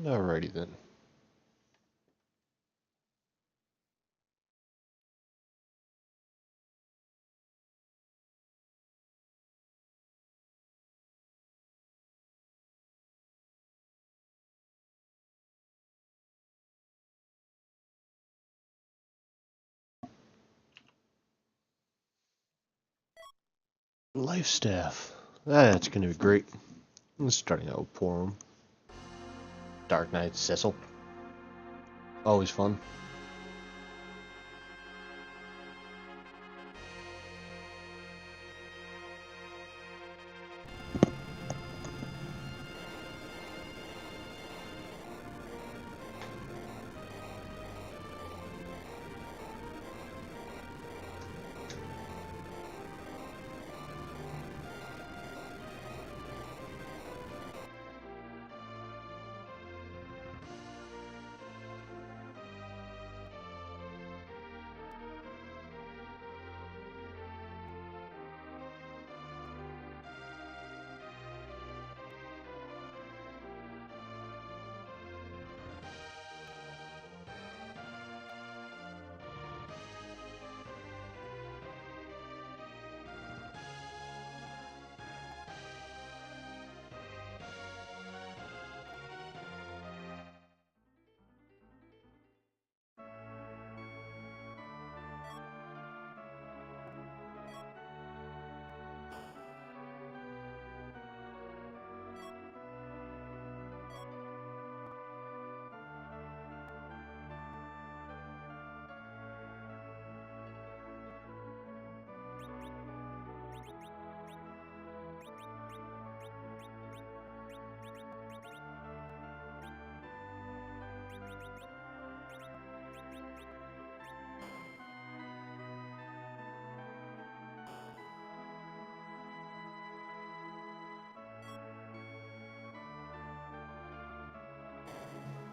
Alrighty then. Life staff. That's gonna be great. I'm starting out with Porum. Dark Knight Cecil. Always fun.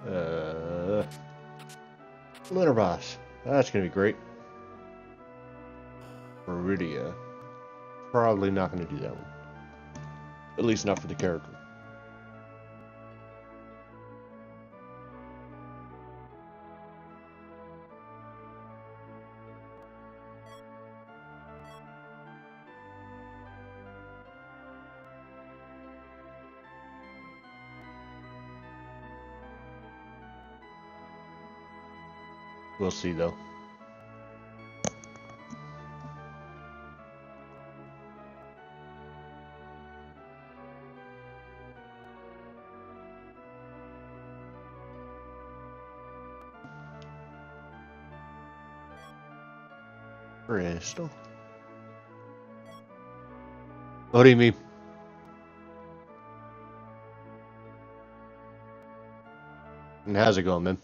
Uh, Lunar Boss. That's gonna be great. Meridia. Probably not gonna do that one. At least not for the character. We'll see though. Crystal. What do you mean? And how's it going, man?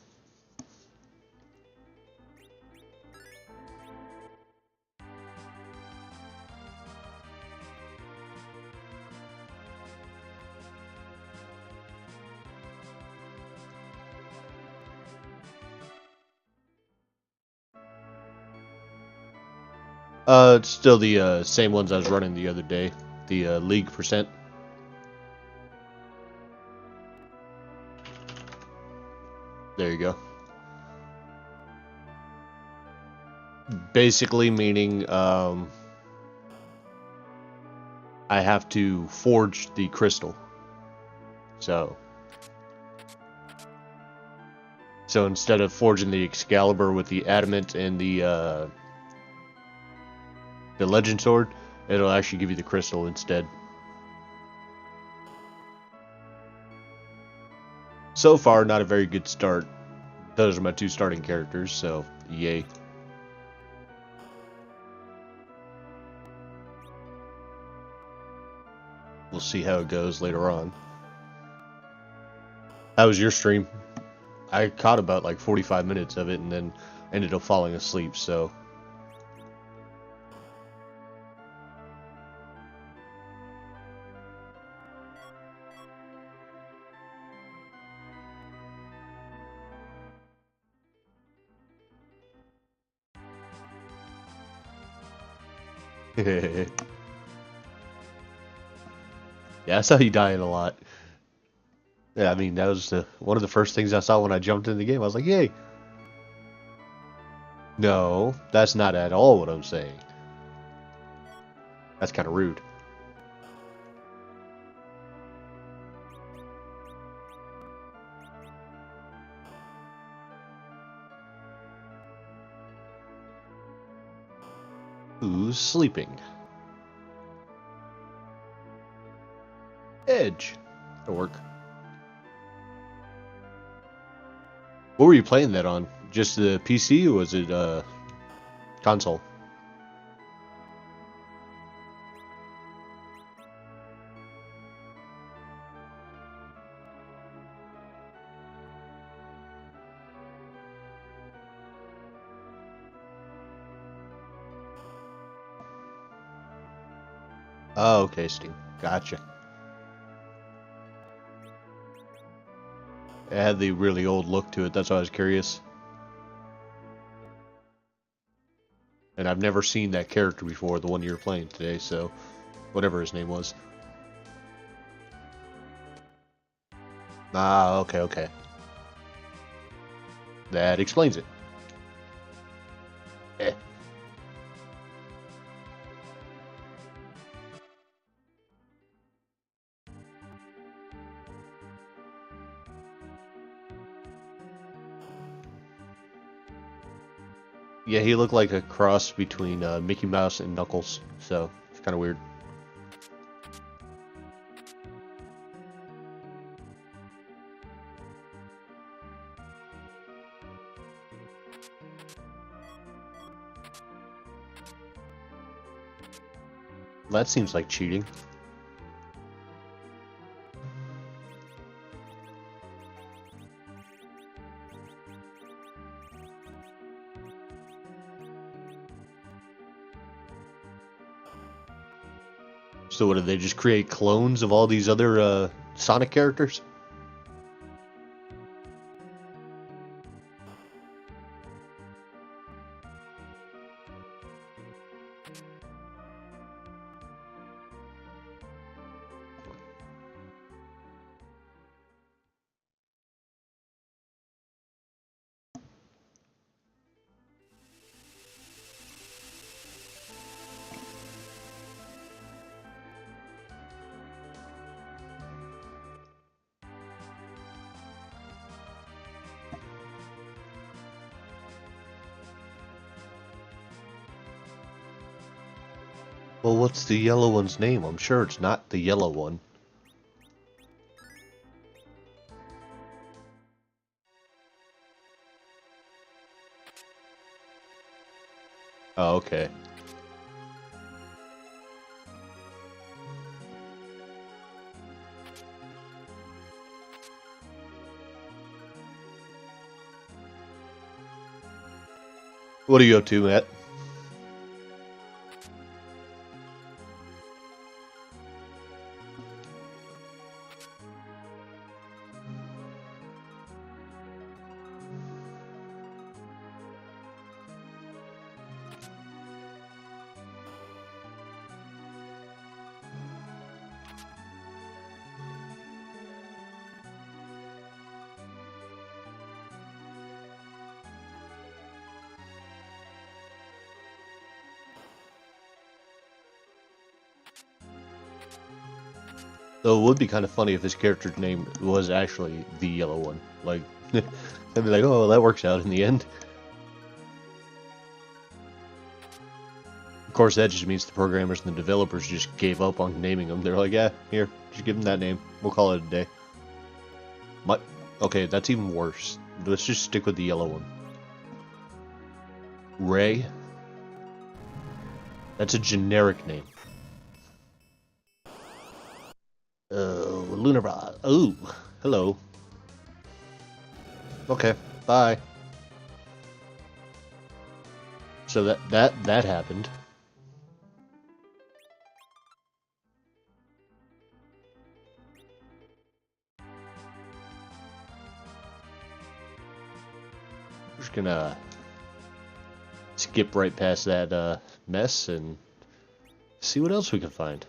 It's still the same ones I was running the other day. The league percent. There you go. Basically meaning I have to forge the crystal. So instead of forging the Excalibur with the adamant and the legend sword, it'll actually give you the crystal instead. So far, not a very good start. Those are my two starting characters, so yay. We'll see how it goes later on. How was your stream? I caught about like 45 minutes of it and then ended up falling asleep, so... Yeah, I saw you dying a lot. Yeah, I mean, that was one of the first things I saw when I jumped in the game. I was like, yay! No, that's not at all what I'm saying. That's kind of rude. Who's sleeping? Edge. That'll work. What were you playing that on? Just the PC, or was it console? Oh, okay, Steam. Gotcha. It had the really old look to it. That's why I was curious. And I've never seen that character before, the one you were playing today, so whatever his name was. Ah, okay, okay. That explains it. Eh. Yeah, he looked like a cross between Mickey Mouse and Knuckles, so it's kind of weird. That seems like cheating. So what, did they just create clones of all these other Sonic characters? Well, what's the yellow one's name? I'm sure it's not the yellow one. Oh, okay. What are you up to, Matt? Though it would be kind of funny if his character's name was actually the yellow one. Like, they'd be like, oh, that works out in the end. Of course, that just means the programmers and the developers just gave up on naming them. They're like, yeah, here, just give them that name. We'll call it a day. Okay, that's even worse. Let's just stick with the yellow one. Ray? That's a generic name. Lunarba. Oh, hello. Okay, bye. So that happened. Just gonna skip right past that mess and see what else we can find.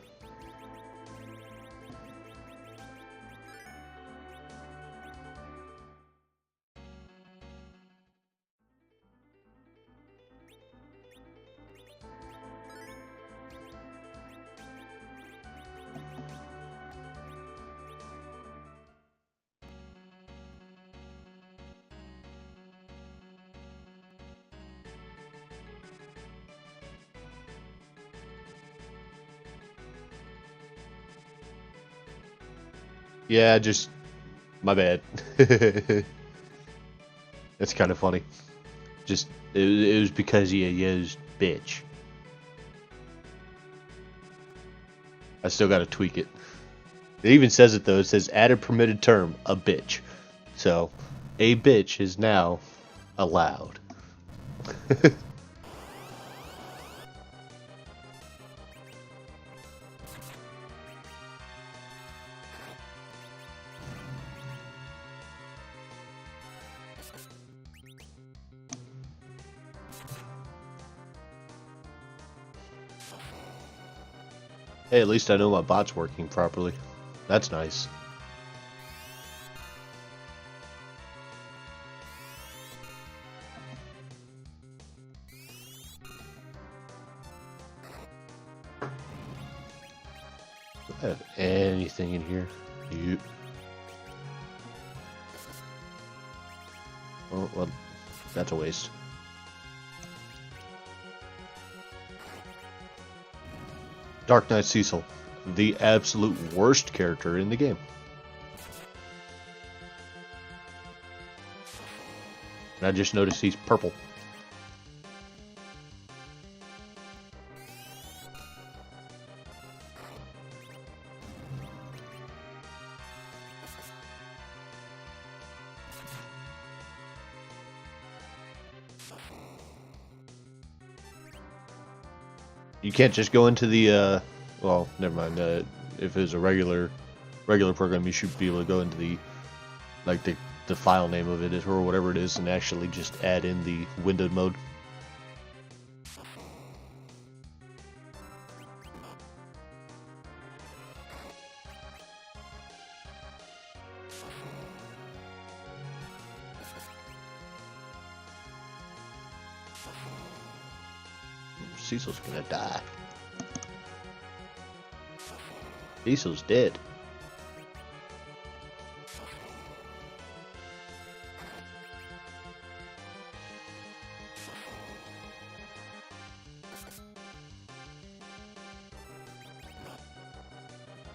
Yeah, just my bad. That's kind of funny. Just it was because you used bitch. I still got to tweak it. It even says it though. It says added permitted term, a bitch. So, a bitch is now allowed. Hey, at least I know my bot's working properly. That's nice. Do I have anything in here? Yep. Oh, well, that's a waste. Dark Knight Cecil, the absolute worst character in the game. And I just noticed he's purple. You can't just go into the, well, never mind. If it's a regular program, you should be able to go into the, like the file name of it or whatever it is, and actually just add in the windowed mode. Cecil's gonna die. Cecil's dead.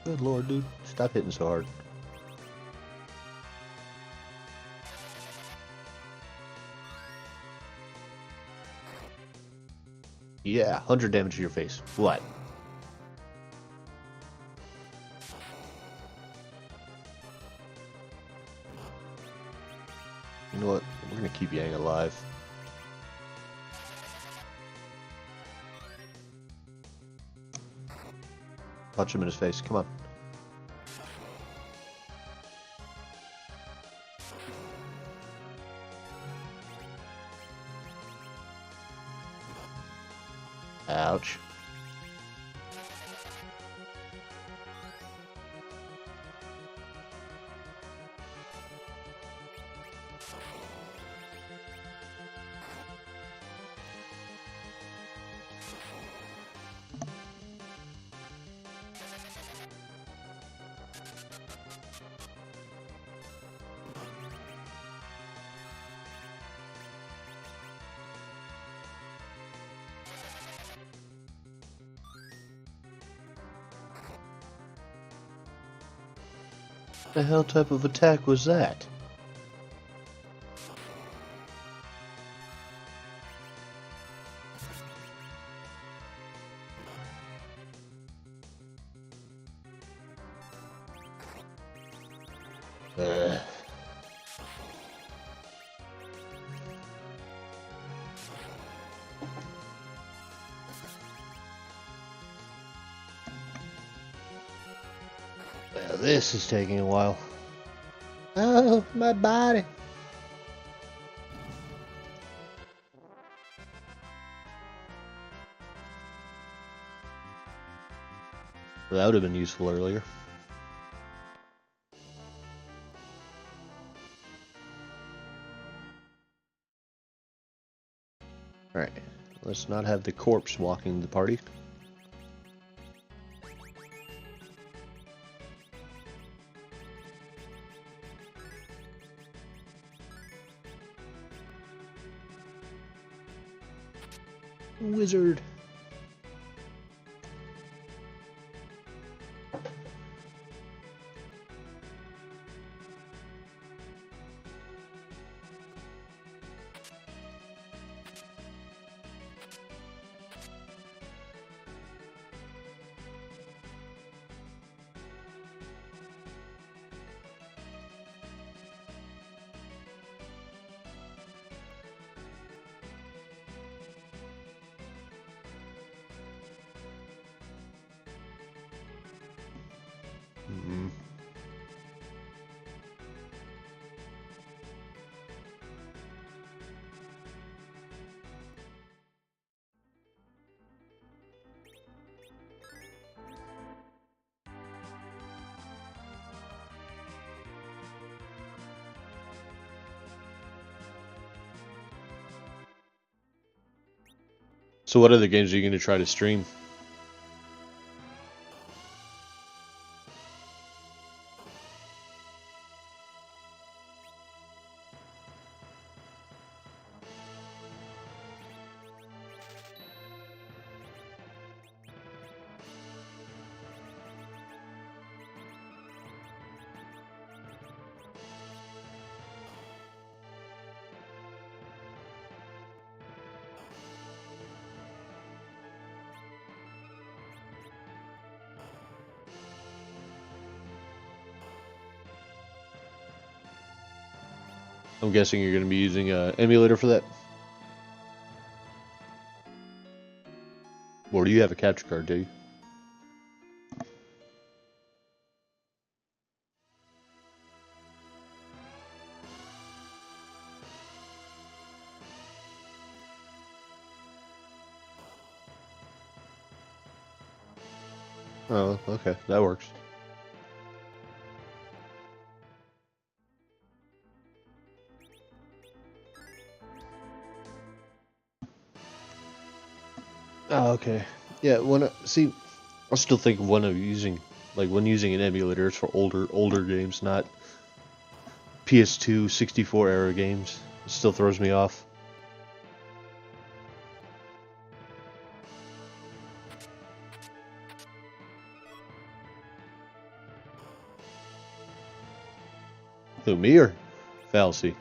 Good lord, dude. Stop hitting so hard. Yeah, 100 damage to your face. What? You know what? We're gonna keep Yang alive. Punch him in his face. Come on. Ouch. The hell type of attack was that? Ugh. Well, this is taking a while. Oh, my body. Well, that would have been useful earlier. Alright, let's not have the corpse walking the party. Wizard. So what other games are you going to try to stream? I'm guessing you're going to be using an emulator for that? Or do you have a capture card, do you? Oh, okay. That works. Oh, okay. Yeah, see, I still think when I'm using, when using an emulator, it's for older games, not PS2, 64 era games. It still throws me off. Who, me or Fallacy?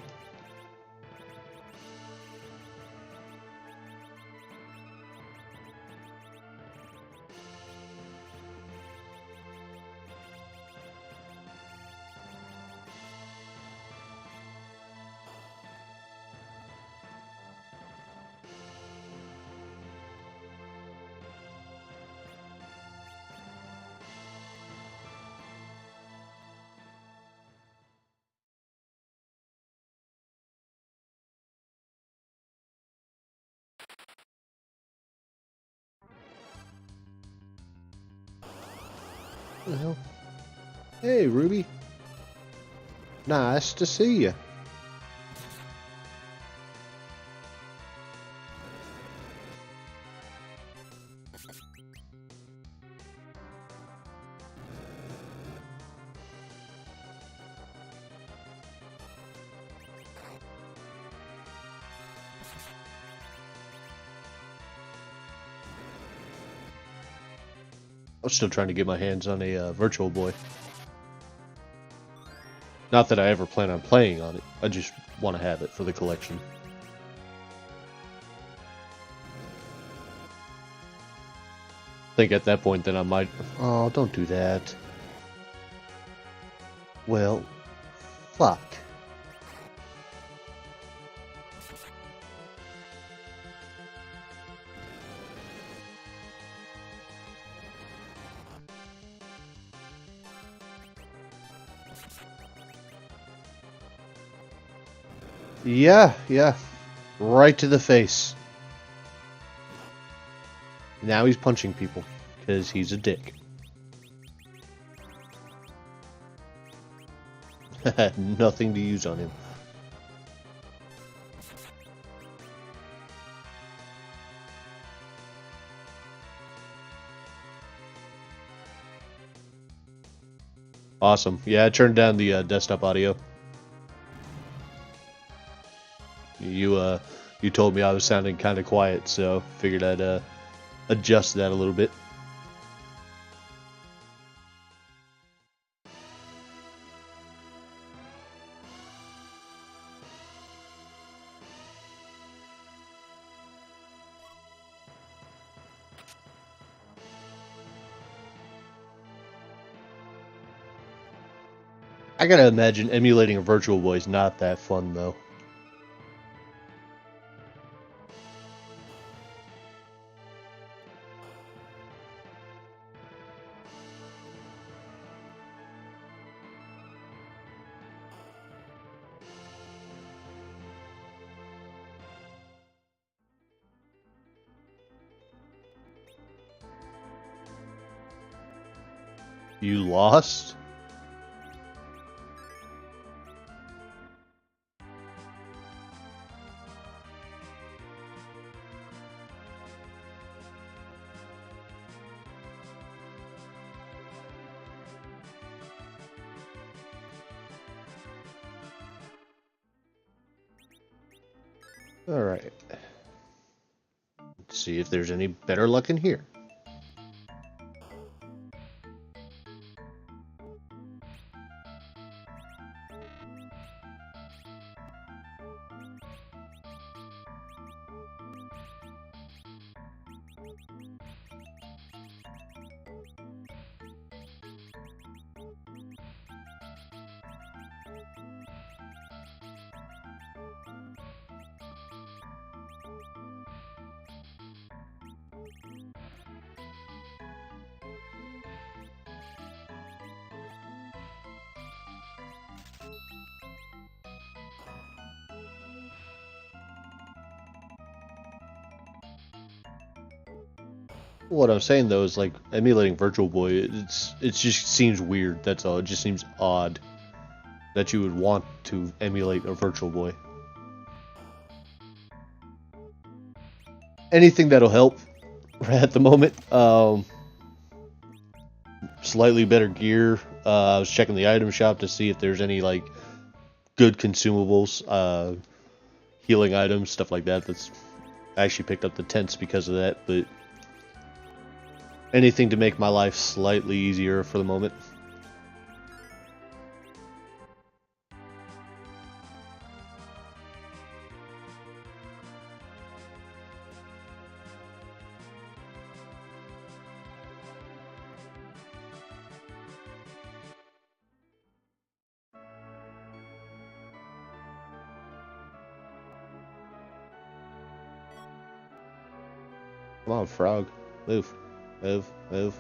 What the hell? Hey, Ruby. Nice to see you. I'm still trying to get my hands on a Virtual Boy. Not that I ever plan on playing on it. I just want to have it for the collection. I think at that point then I might... Oh, don't do that. Well, fuck. Yeah. Right to the face. Now he's punching people, because he's a dick. Nothing to use on him. Awesome. Yeah, I turned down the desktop audio. You told me I was sounding kind of quiet, so figured I'd adjust that a little bit. I gotta imagine emulating a Virtual Boy is not that fun, though. You lost? Alright. Let's see if there's any better luck in here. What I'm saying though is like emulating Virtual Boy, it just seems weird, that's all. It just seems odd that you would want to emulate a Virtual Boy. Anything that'll help at the moment. Slightly better gear. I was checking the item shop to see if there's any like good consumables, healing items, stuff like that. I actually picked up the tents because of that, but anything to make my life slightly easier for the moment. Come on, frog. Move. Move. Move.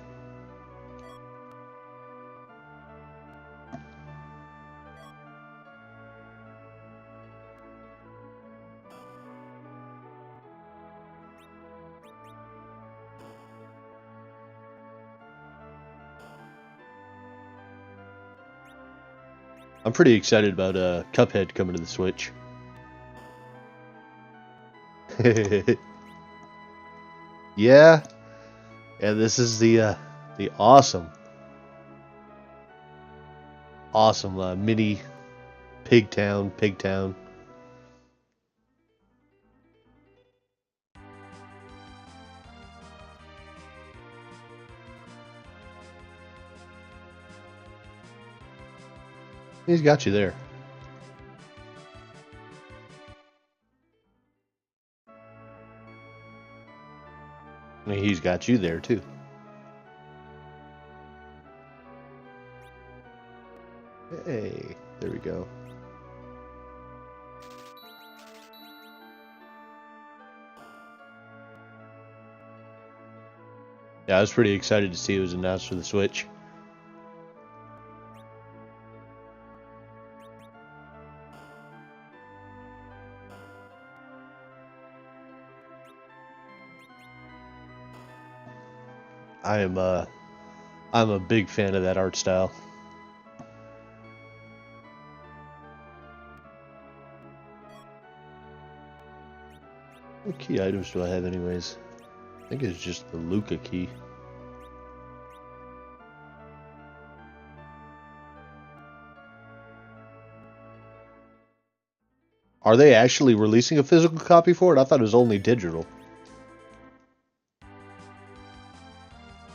I'm pretty excited about Cuphead coming to the Switch. Yeah. Yeah, this is the awesome mini Pigtown. He's got you there. I mean, he's got you there too. Hey, there we go. Yeah, I was pretty excited to see it was announced for the Switch. I'm a big fan of that art style. What key items do I have anyways? I think it's just the Luca key. Are they actually releasing a physical copy for it? I thought it was only digital.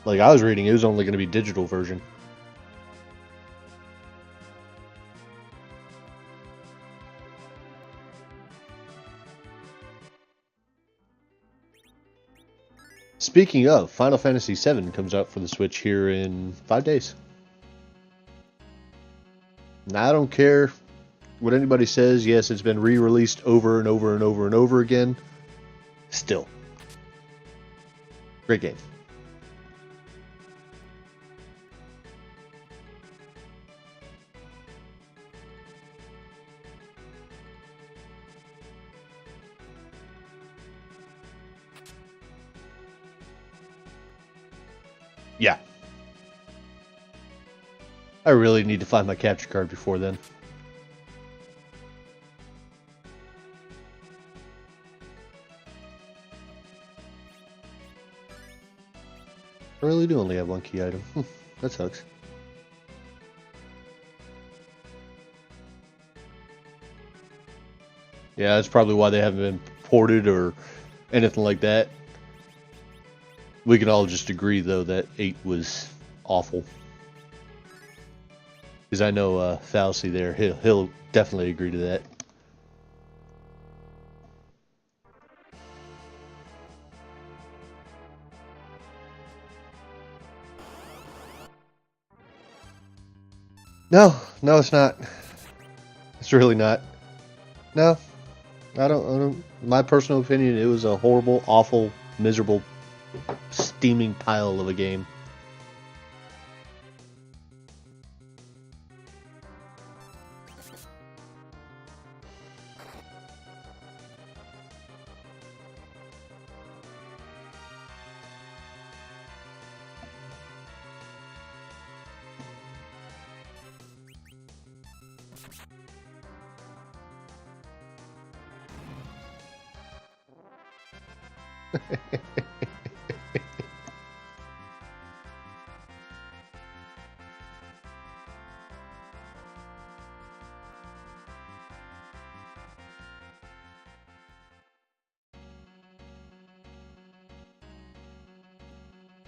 Like I was reading, it was only going to be digital version. Speaking of, Final Fantasy VII comes out for the Switch here in 5 days. Now, I don't care what anybody says. Yes, it's been re-released over and over and over and over again. Still. Great game. Yeah. I really need to find my capture card before then. I really do only have one key item. That sucks. Yeah, that's probably why they haven't been ported or anything like that. We can all just agree, though, that 8 was awful. Because I know Falsey there, he'll definitely agree to that. No, it's not. It's really not. No, I don't. My personal opinion, it was a horrible, awful, miserable, steaming pile of a game.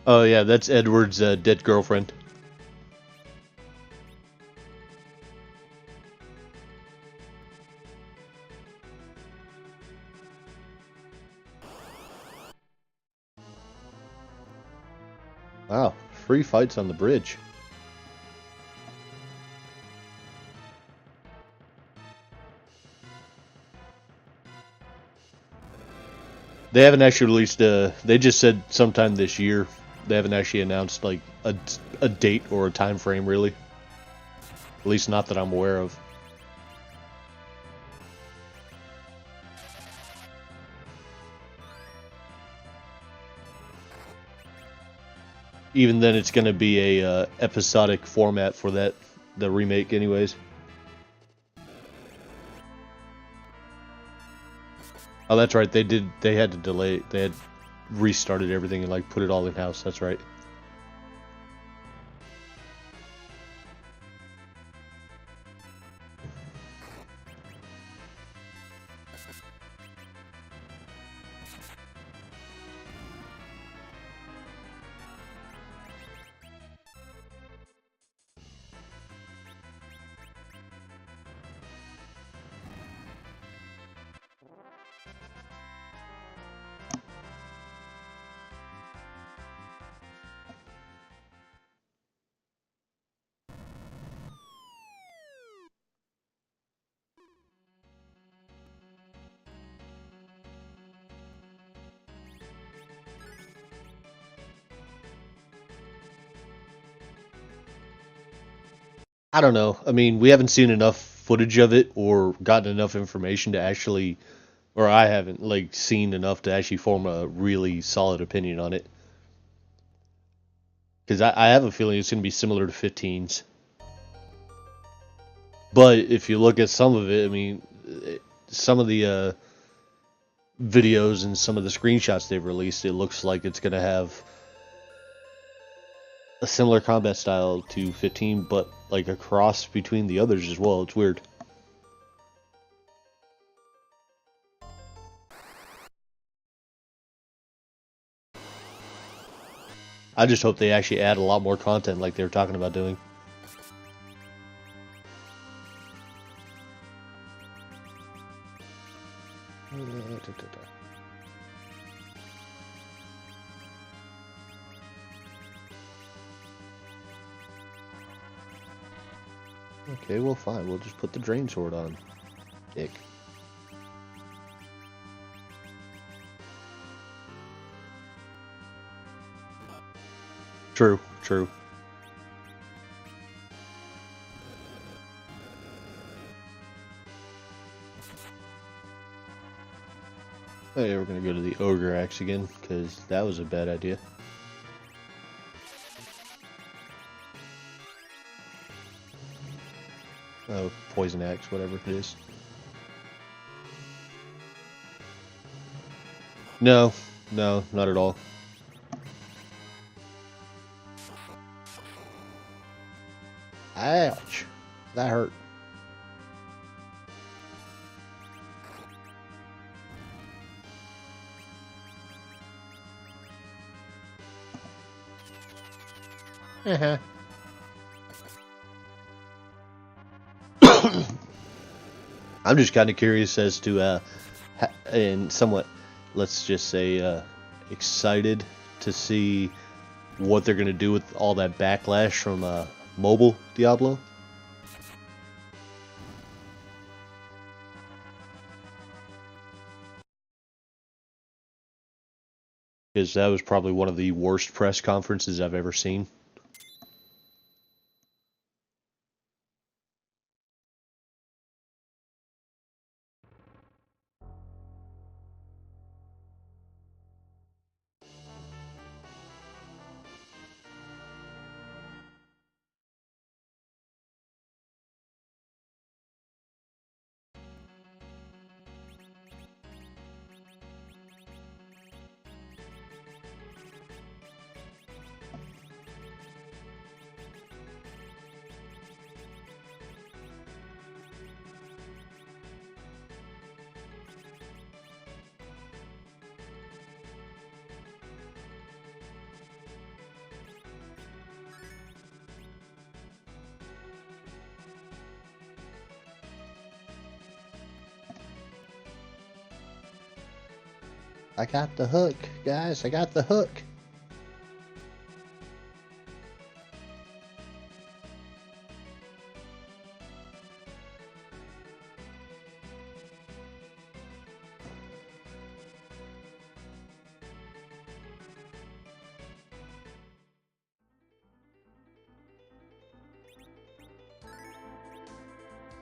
Oh yeah, that's Edward's dead girlfriend. Wow, free fights on the bridge. They haven't actually released. They just said sometime this year. They haven't actually announced like a date or a time frame, really. At least not that I'm aware of. Even then, it's going to be a episodic format for the remake, anyways. Oh, that's right. They did. They had to delay. They had restarted everything and like put it all in house. That's right. I don't know. I mean, we haven't seen enough footage of it or gotten enough information to actually, or I haven't like seen enough to actually form a really solid opinion on it. Because I have a feeling it's going to be similar to 15's. But if you look at some of it, I mean, some of the videos and some of the screenshots they've released, it looks like it's going to have a similar combat style to 15, but like a cross between the others as well. It's weird. I just hope they actually add a lot more content like they were talking about doing. Okay, well fine. We'll just put the drain sword on. Dick. True, true. Hey, we're gonna go to the Ogre Axe again, because that was a bad idea. Oh, Poison Axe, whatever it is. No, no, not at all. Ouch. That hurt. Uh-huh. I'm just kind of curious as to, and somewhat, let's just say, excited to see what they're going to do with all that backlash from mobile Diablo. Because that was probably one of the worst press conferences I've ever seen. I got the hook, guys. I got the hook.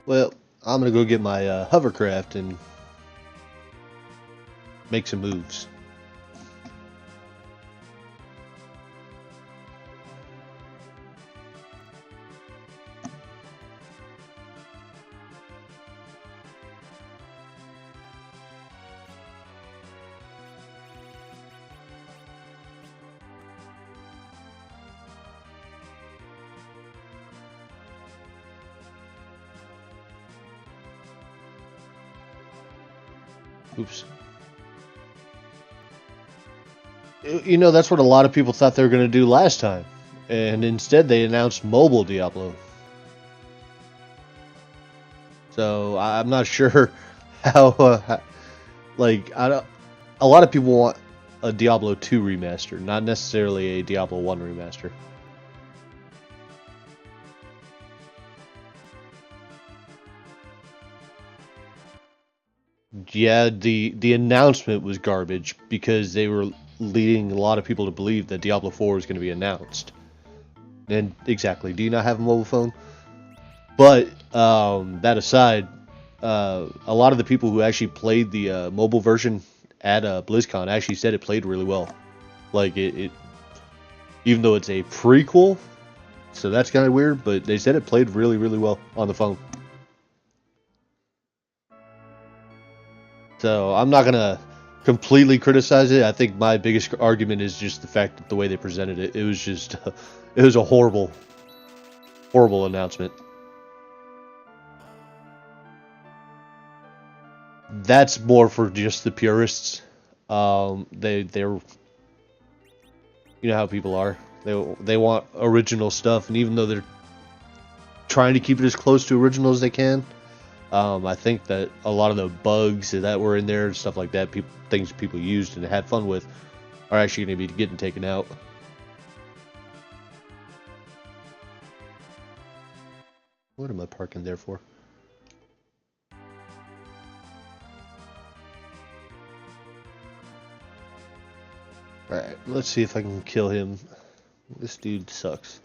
Well, I'm gonna go get my hovercraft and make some moves. Oops. You know, that's what a lot of people thought they were going to do last time. And instead they announced mobile Diablo. So I'm not sure how, like, I don't, a lot of people want a Diablo 2 remaster, not necessarily a Diablo 1 remaster. Yeah, the announcement was garbage because they were leading a lot of people to believe that Diablo 4 was going to be announced. And exactly, do you not have a mobile phone? But that aside, a lot of the people who actually played the mobile version at BlizzCon actually said it played really well. Like it, even though it's a prequel, so that's kind of weird. But they said it played really, really well on the phone. So I'm not gonna completely criticize it. I think my biggest argument is just the fact that the way they presented it, it was just, it was a horrible, horrible announcement. That's more for just the purists. They're, you know how people are. They want original stuff, and even though they're trying to keep it as close to original as they can, I think that a lot of the bugs that were in there and stuff like that, things people used and had fun with, are actually going to be getting taken out. What am I parking there for? Alright, let's see if I can kill him. This dude sucks.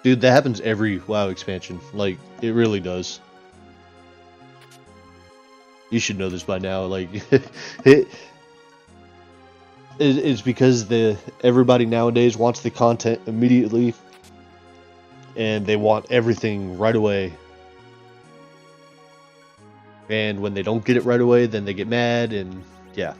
Dude, that happens every WoW expansion. Like, it really does. You should know this by now. Like, it's because everybody nowadays wants the content immediately, and they want everything right away. And when they don't get it right away, then they get mad, and yeah.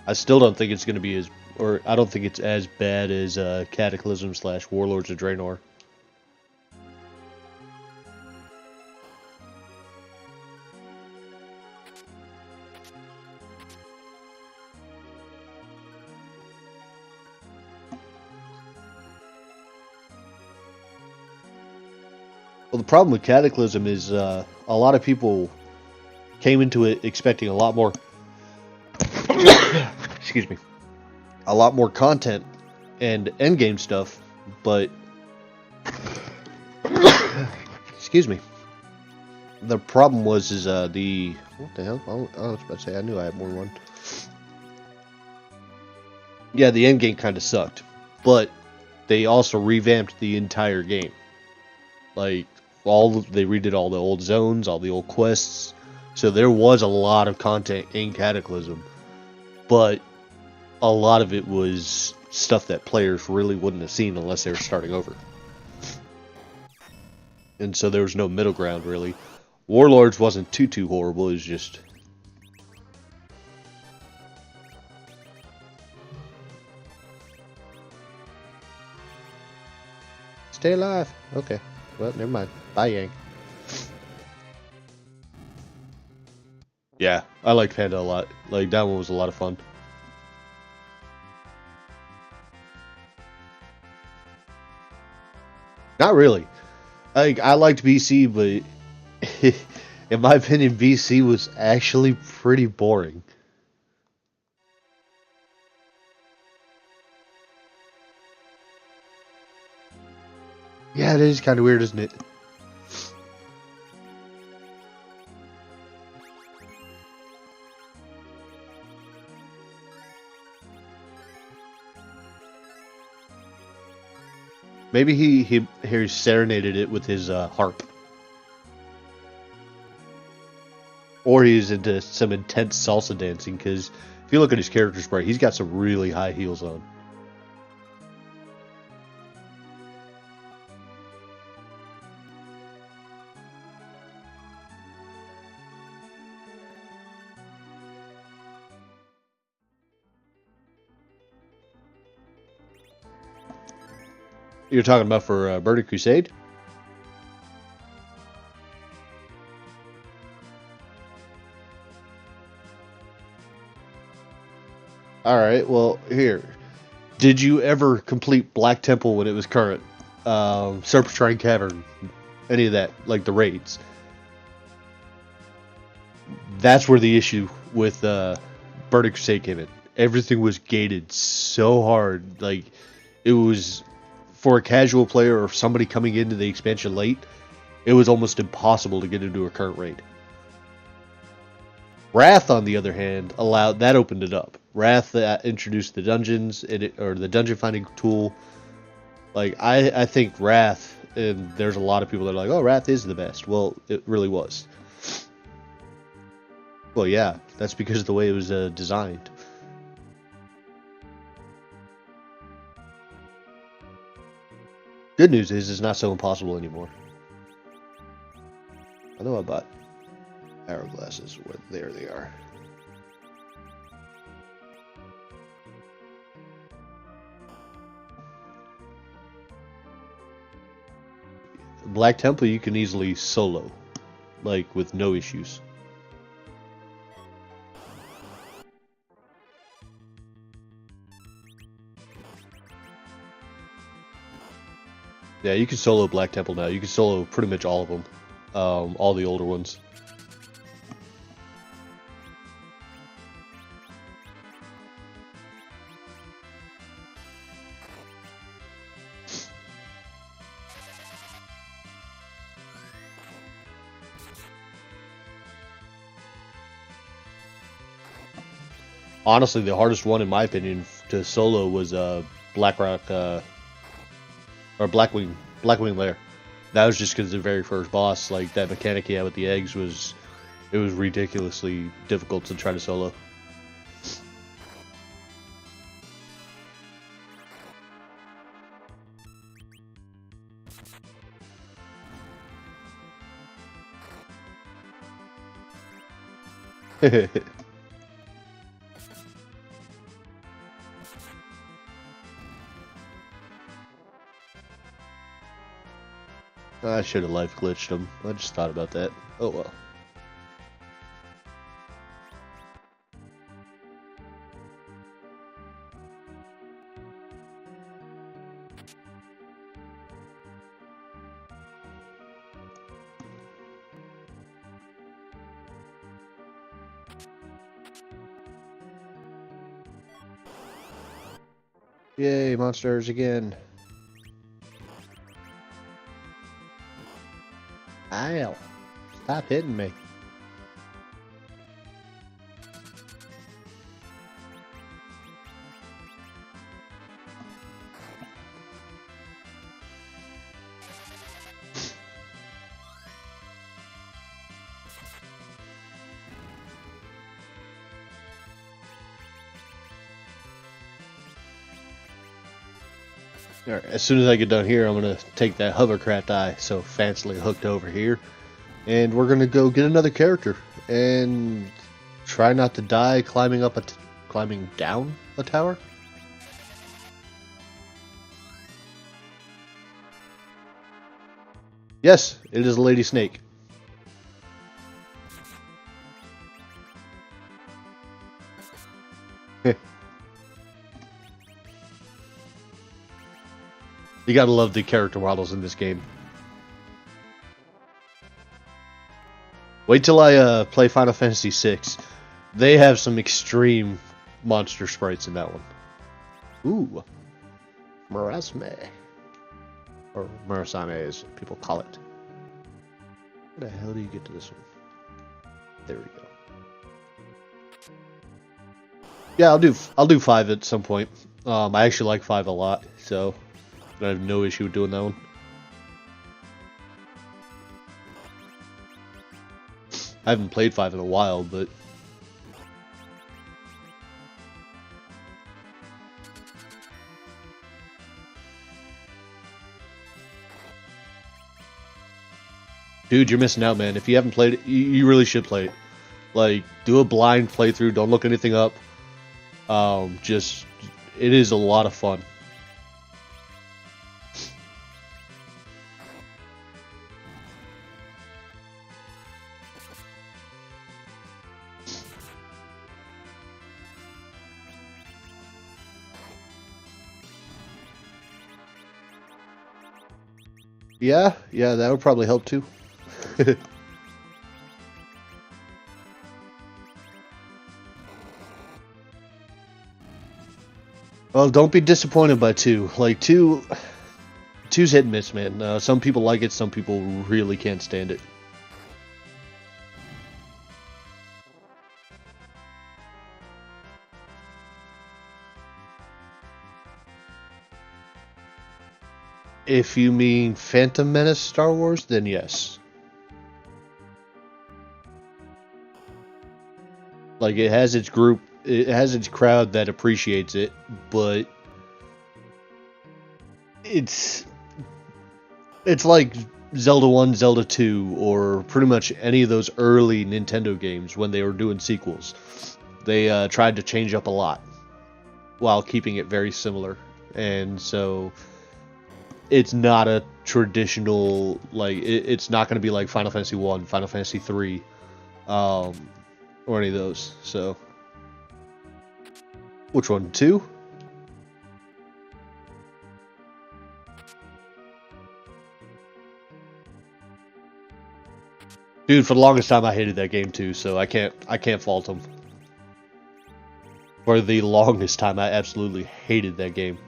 I still don't think it's going to be as, or I don't think it's as bad as Cataclysm / Warlords of Draenor. Well, the problem with Cataclysm is a lot of people came into it expecting a lot more. Excuse me. A lot more content and endgame stuff, but excuse me. The problem was the what the hell? I was about to say I knew I had more than one. Yeah, the endgame kind of sucked, but they also revamped the entire game. Like they redid all the old zones, all the old quests. So there was a lot of content in Cataclysm, but a lot of it was stuff that players really wouldn't have seen unless they were starting over. And so there was no middle ground, really. Warlords wasn't too horrible, it was just... Stay alive! Okay. Well, never mind. Bye, Yang. Yeah, I liked Panda a lot. Like, that one was a lot of fun. Not really. Like, I liked BC, but in my opinion, BC was actually pretty boring. Yeah, it is kind of weird, isn't it? Maybe he serenaded it with his harp. Or he's into some intense salsa dancing, because if you look at his character sprite, he's got some really high heels on. You're talking about for Burning Crusade? Alright, well, here. Did you ever complete Black Temple when it was current? Serpentine Cavern? Any of that? Like the raids? That's where the issue with Burning Crusade came in. Everything was gated so hard. Like, it was... For a casual player or somebody coming into the expansion late, it was almost impossible to get into a current raid. Wrath, on the other hand, opened it up. Wrath introduced the dungeons, or the dungeon finding tool. Like, I think Wrath, and there's a lot of people that are like, oh, Wrath is the best. Well, it really was. Well, yeah, that's because of the way it was designed. Good news is it's not so impossible anymore. I know I bought arrow glasses. There they are. Black Temple you can easily solo, like with no issues. Yeah, you can solo Black Temple now. You can solo pretty much all of them. All the older ones. Honestly, the hardest one, in my opinion, to solo was Blackrock, or Blackwing Lair. That was just because the very first boss, like that mechanic he had with the eggs, was ridiculously difficult to try to solo. I should have life glitched him. I just thought about that. Oh well. Yay, monsters again. Ow. Stop hitting me. Alright, as soon as I get done here, I'm going to take that hovercraft eye so fancily hooked over here. And we're going to go get another character. And try not to die climbing down a tower. Yes, it is a lady snake. You gotta love the character models in this game. Wait till I play Final Fantasy VI. They have some extreme monster sprites in that one. Ooh. Marasme. Or Murasame as people call it. Where the hell do you get to this one? There we go. Yeah, I'll do 5 at some point. I actually like 5 a lot, so I have no issue with doing that one. I haven't played 5 in a while, but dude, you're missing out, man. If you haven't played it, you really should play it. Like, do a blind playthrough. Don't look anything up. It is a lot of fun. Yeah, that would probably help too. Well, don't be disappointed by 2. Like, 2's hit and miss, man. Some people like it, some people really can't stand it. If you mean Phantom Menace Star Wars, then yes. Like, it has its group, it has its crowd that appreciates it, but it's like Zelda 1, Zelda 2, or pretty much any of those early Nintendo games when they were doing sequels. They tried to change up a lot while keeping it very similar. And so it's not a traditional, like, it's not going to be like Final Fantasy 1, Final Fantasy 3, or any of those. So, which one? 2? Dude, for the longest time I hated that game too, so I can't fault them. For the longest time I absolutely hated that game.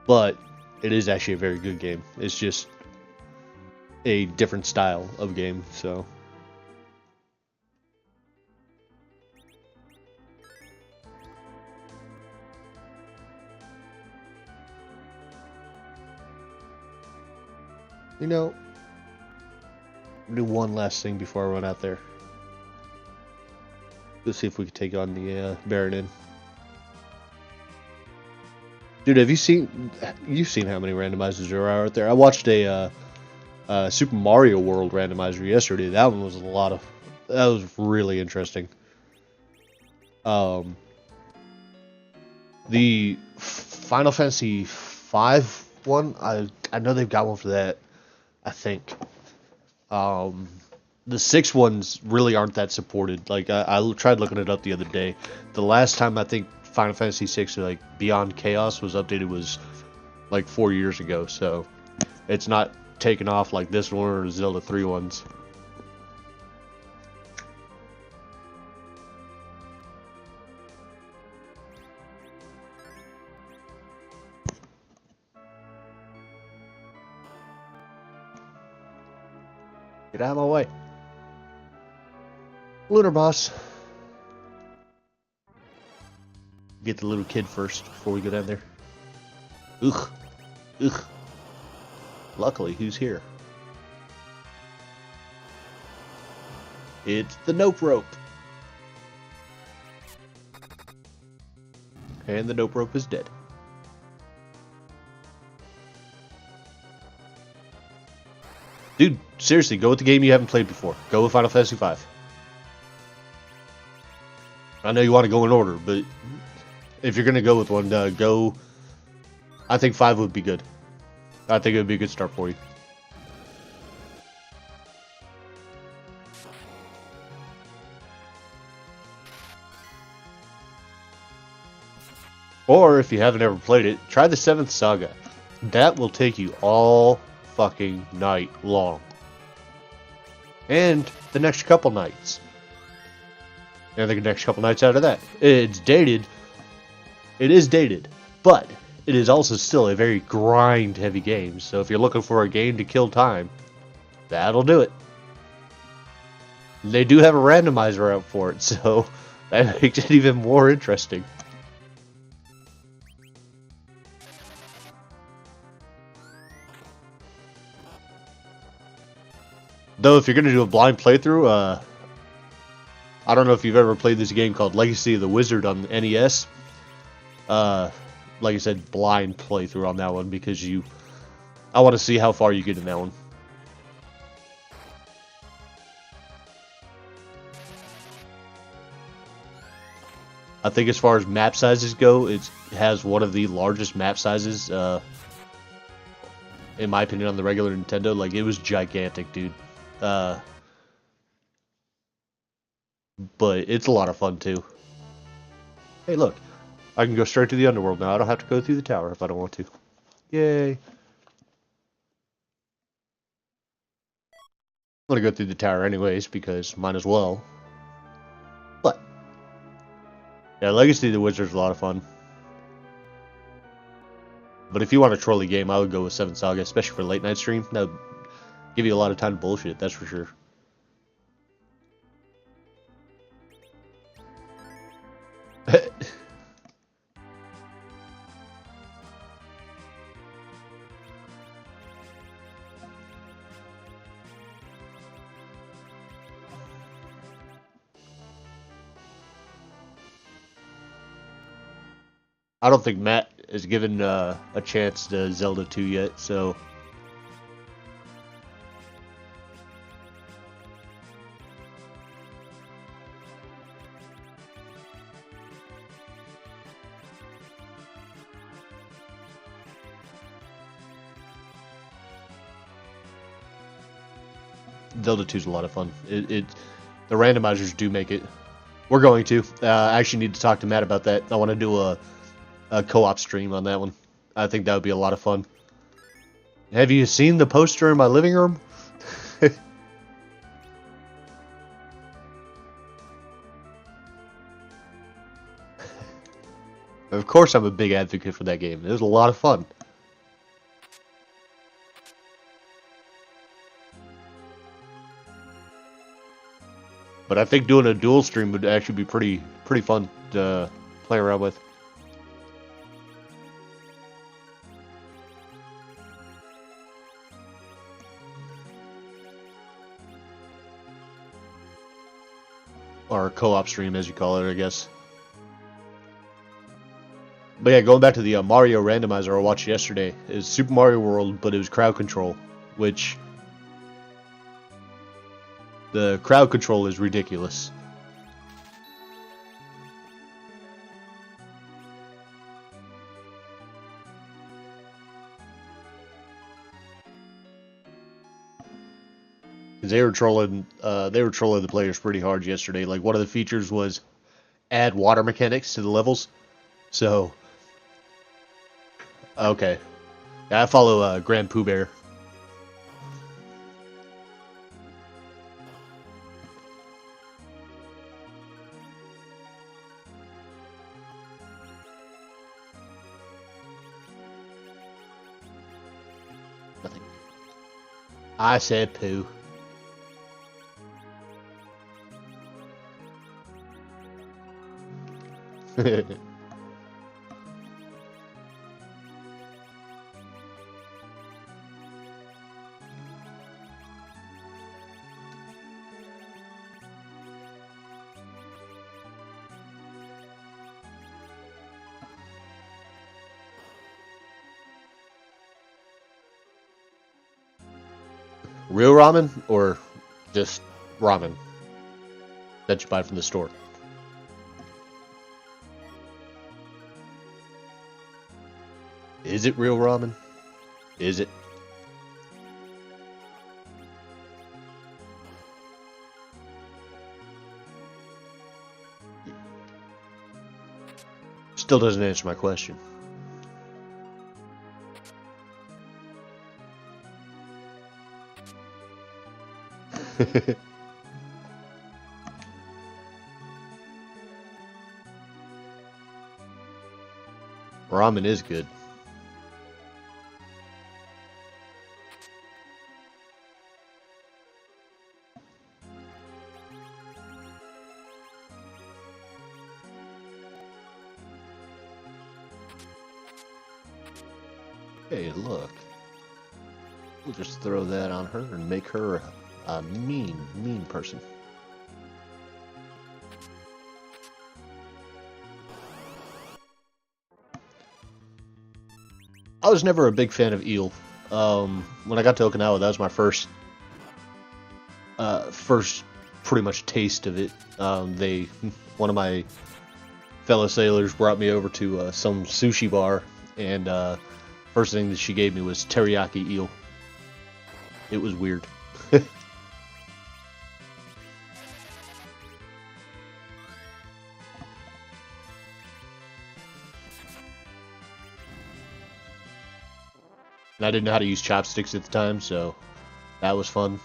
But it is actually a very good game. It's just a different style of game, so. You know, do one last thing before I run out there. Let's see if we can take on the Baronin. Dude, you've seen how many randomizers there are out there? I watched a Super Mario World randomizer yesterday. That one was that was really interesting. The Final Fantasy V one, I know they've got one for that. I think. The 6 ones really aren't that supported. Like I tried looking it up the other day. The last time I think Final Fantasy 6 like Beyond Chaos was updated was like 4 years ago. So it's not taken off like this one or Zelda 3 ones. Get out of my way. Lunar boss. Get the little kid first before we go down there. Ugh. Ugh. Luckily, who's here? It's the Nope Rope. And the Nope Rope is dead. Dude, seriously, go with the game you haven't played before. Go with Final Fantasy V. I know you want to go in order, but if you're going to go with one, go... I think 5 would be good. I think it would be a good start for you. Or, if you haven't ever played it, try the 7th Saga. That will take you all fucking night long. And the next couple nights. And the next couple nights out of that. It's dated. It is dated. But it is also still a very grind-heavy game. So if you're looking for a game to kill time, that'll do it. They do have a randomizer out for it, so that makes it even more interesting. Though, if you're going to do a blind playthrough, I don't know if you've ever played this game called Legacy of the Wizard on the NES. Like I said, blind playthrough on that one because I want to see how far you get in that one. I think as far as map sizes go, it has one of the largest map sizes, in my opinion, on the regular Nintendo. Like, it was gigantic, dude. But it's a lot of fun, too. Hey, look. I can go straight to the underworld now. I don't have to go through the tower if I don't want to. Yay. I'm going to go through the tower anyways, because might as well. But, yeah, Legacy of the Wizard is a lot of fun. But if you want a trolley game, I would go with 7 Saga, especially for late night stream. That would give you a lot of time to bullshit, that's for sure. I don't think Matt has given a chance to Zelda 2 yet, so... Zelda 2 is a lot of fun. The randomizers do make it. We're going to. I actually need to talk to Matt about that. I want to do a co-op stream on that one. I think that would be a lot of fun. Have you seen the poster in my living room? Of course I'm a big advocate for that game. It was a lot of fun. But I think doing a dual stream would actually be pretty fun to play around with. Or a co-op stream, as you call it, I guess. But yeah, going back to the Mario randomizer I watched yesterday, is Super Mario World, but it was crowd control, which... The crowd control is ridiculous. 'Cause they were trolling the players pretty hard yesterday. Like one of the features was add water mechanics to the levels. So, okay. Yeah, I follow Grand Pooh Bear. Nothing. I said Pooh. Real ramen or just ramen that you buy from the store? Is it real ramen? Is it? Still doesn't answer my question. Ramen is good. Hey, look. We'll just throw that on her and make her a mean person. I was never a big fan of eel. When I got to Okinawa, that was my first pretty much taste of it. One of my fellow sailors brought me over to some sushi bar, and first thing that she gave me was teriyaki eel. It was weird. And I didn't know how to use chopsticks at the time, so that was fun.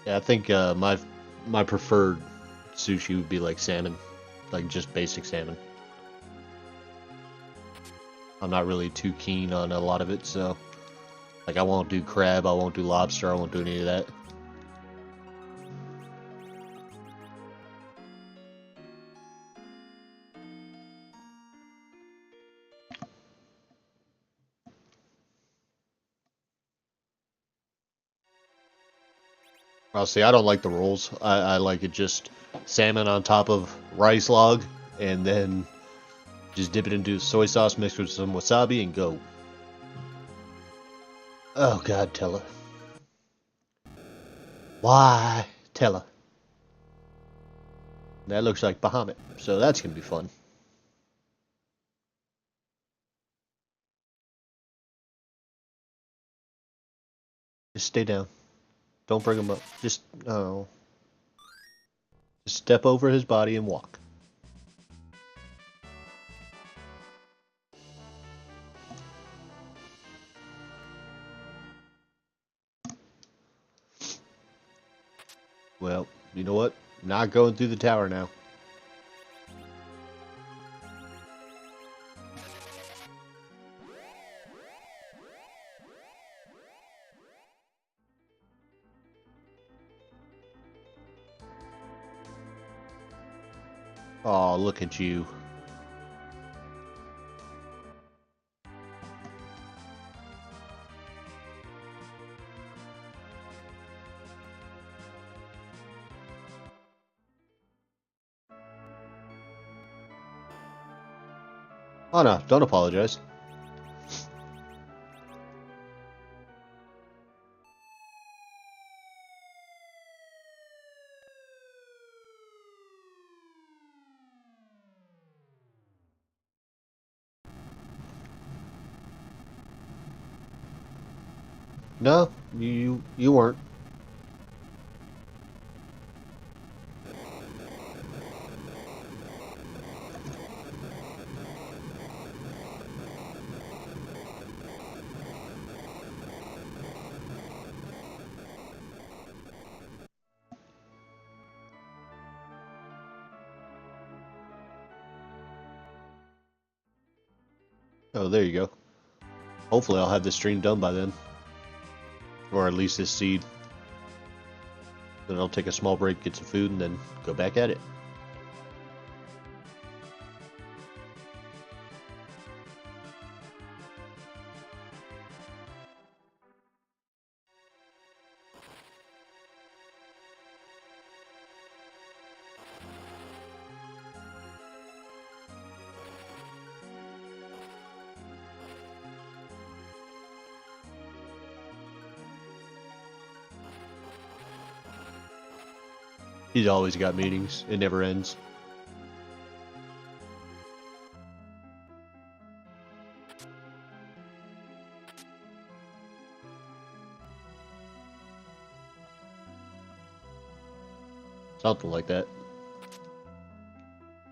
Yeah, I think my preferred sushi would be like salmon, like just basic salmon. I'm not really too keen on a lot of it, so like I won't do crab, I won't do lobster, I won't do any of that. Honestly, I don't like the rolls. I like it just salmon on top of rice log, and then just dip it into soy sauce mixed with some wasabi and go. Oh God, Tella. Why, Tella? That looks like Bahamut, so that's gonna be fun. Just stay down. Don't bring him up. Just oh, just step over his body and walk. Well, you know what? Not going through the tower now. Oh, look at you. Oh no, don't apologize. No, you weren't. Oh, there you go. Hopefully I'll have this stream done by then. Or at least this seed. Then I'll take a small break, get some food, and then go back at it. He's always got meetings. It never ends. Something like that.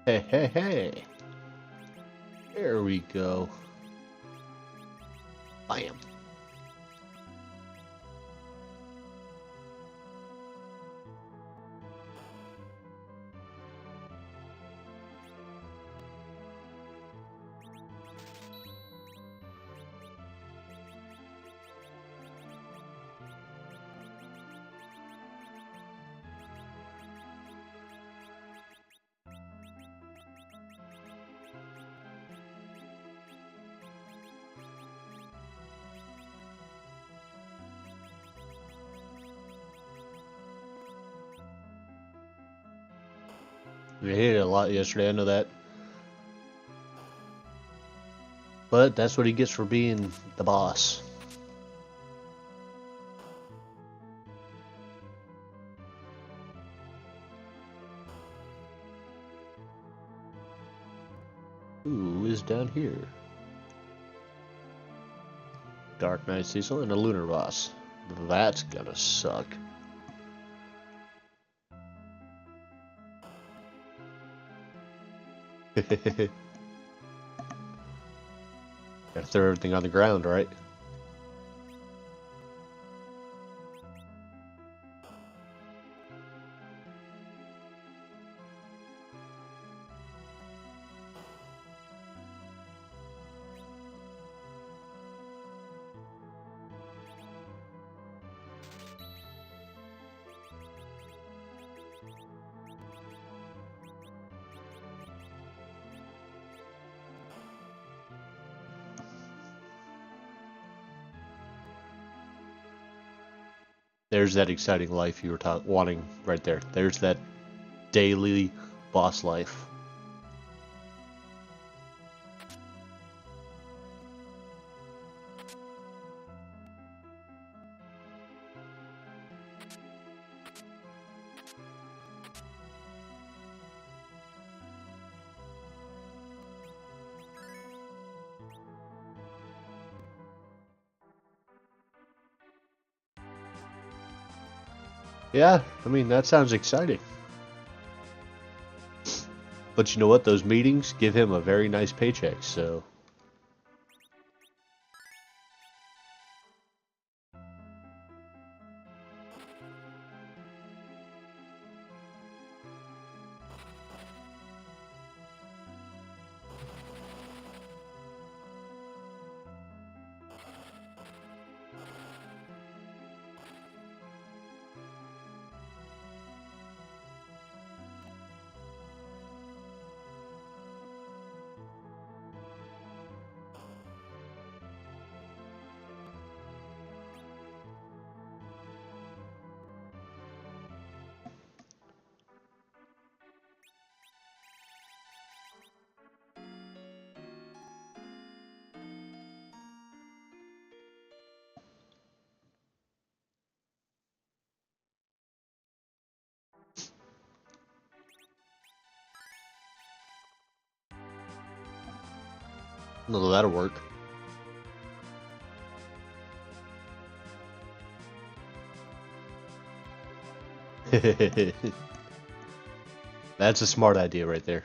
Hey, hey, hey. There we go. Bam. We hit it a lot yesterday, I know that. But that's what he gets for being the boss. Who is down here? Dark Knight Cecil and a Lunar Boss. That's gonna suck. Gotta throw everything on the ground, right? There's that exciting life you were wanting right there. There's that daily boss life. Yeah, I mean, that sounds exciting. But you know what? Those meetings give him a very nice paycheck, so... No, that'll work. That's a smart idea right there.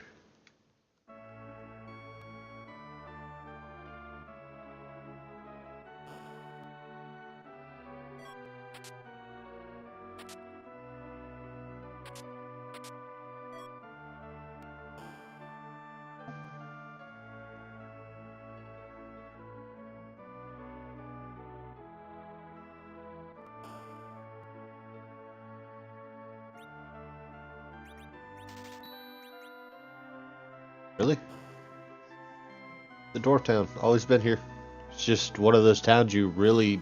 Really? The Dwarf Town, always been here. It's just one of those towns you really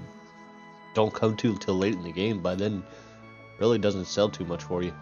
don't come to till late in the game. By then, really doesn't sell too much for you.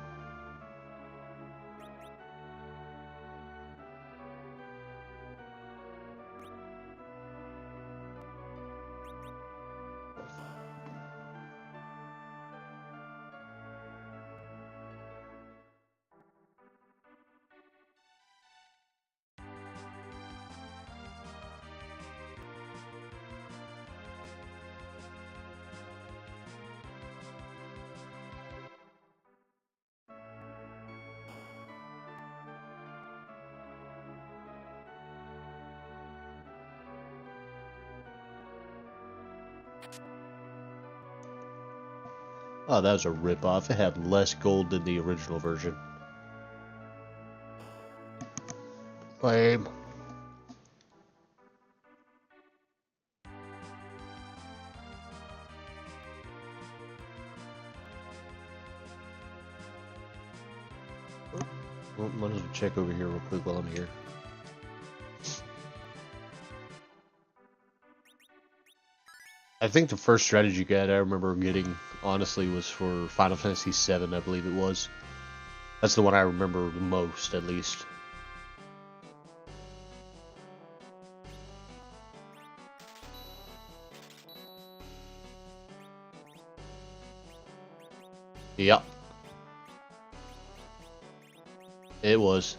Oh, that was a ripoff. It had less gold than the original version. Lame. Well, might as well check over here real quick while I'm here. I think the first strategy guide I remember getting, honestly, was for Final Fantasy VII, I believe it was. That's the one I remember the most, at least. Yep. It was.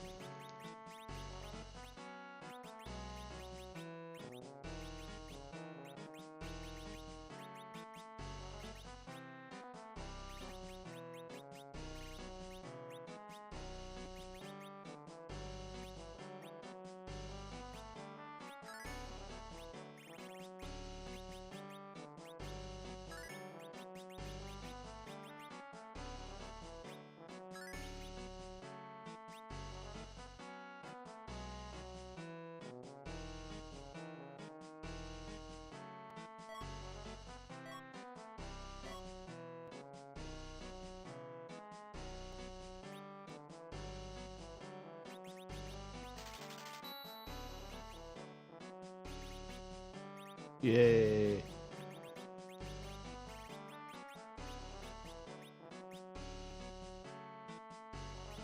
Yay.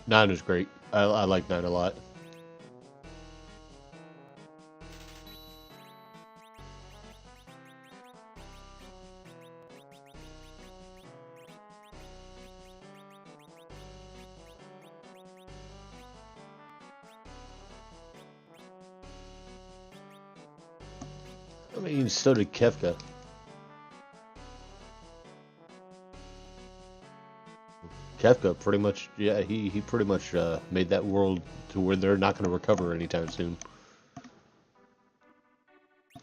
9 was great. I like 9 a lot. I mean, so did Kefka. Kefka pretty much, yeah, he pretty much made that world to where they're not going to recover anytime soon.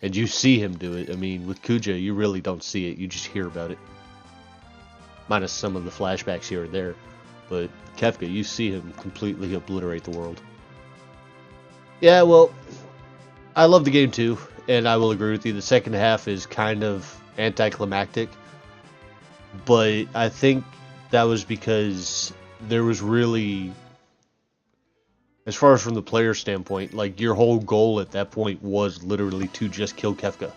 And you see him do it. I mean, with Kuja, you really don't see it. You just hear about it. Minus some of the flashbacks here and there. But Kefka, you see him completely obliterate the world. Yeah, well, I love the game too, and I will agree with you. The second half is kind of anticlimactic. But I think that was because there was really, as far as from the player standpoint, like your whole goal at that point was literally to just kill Kefka.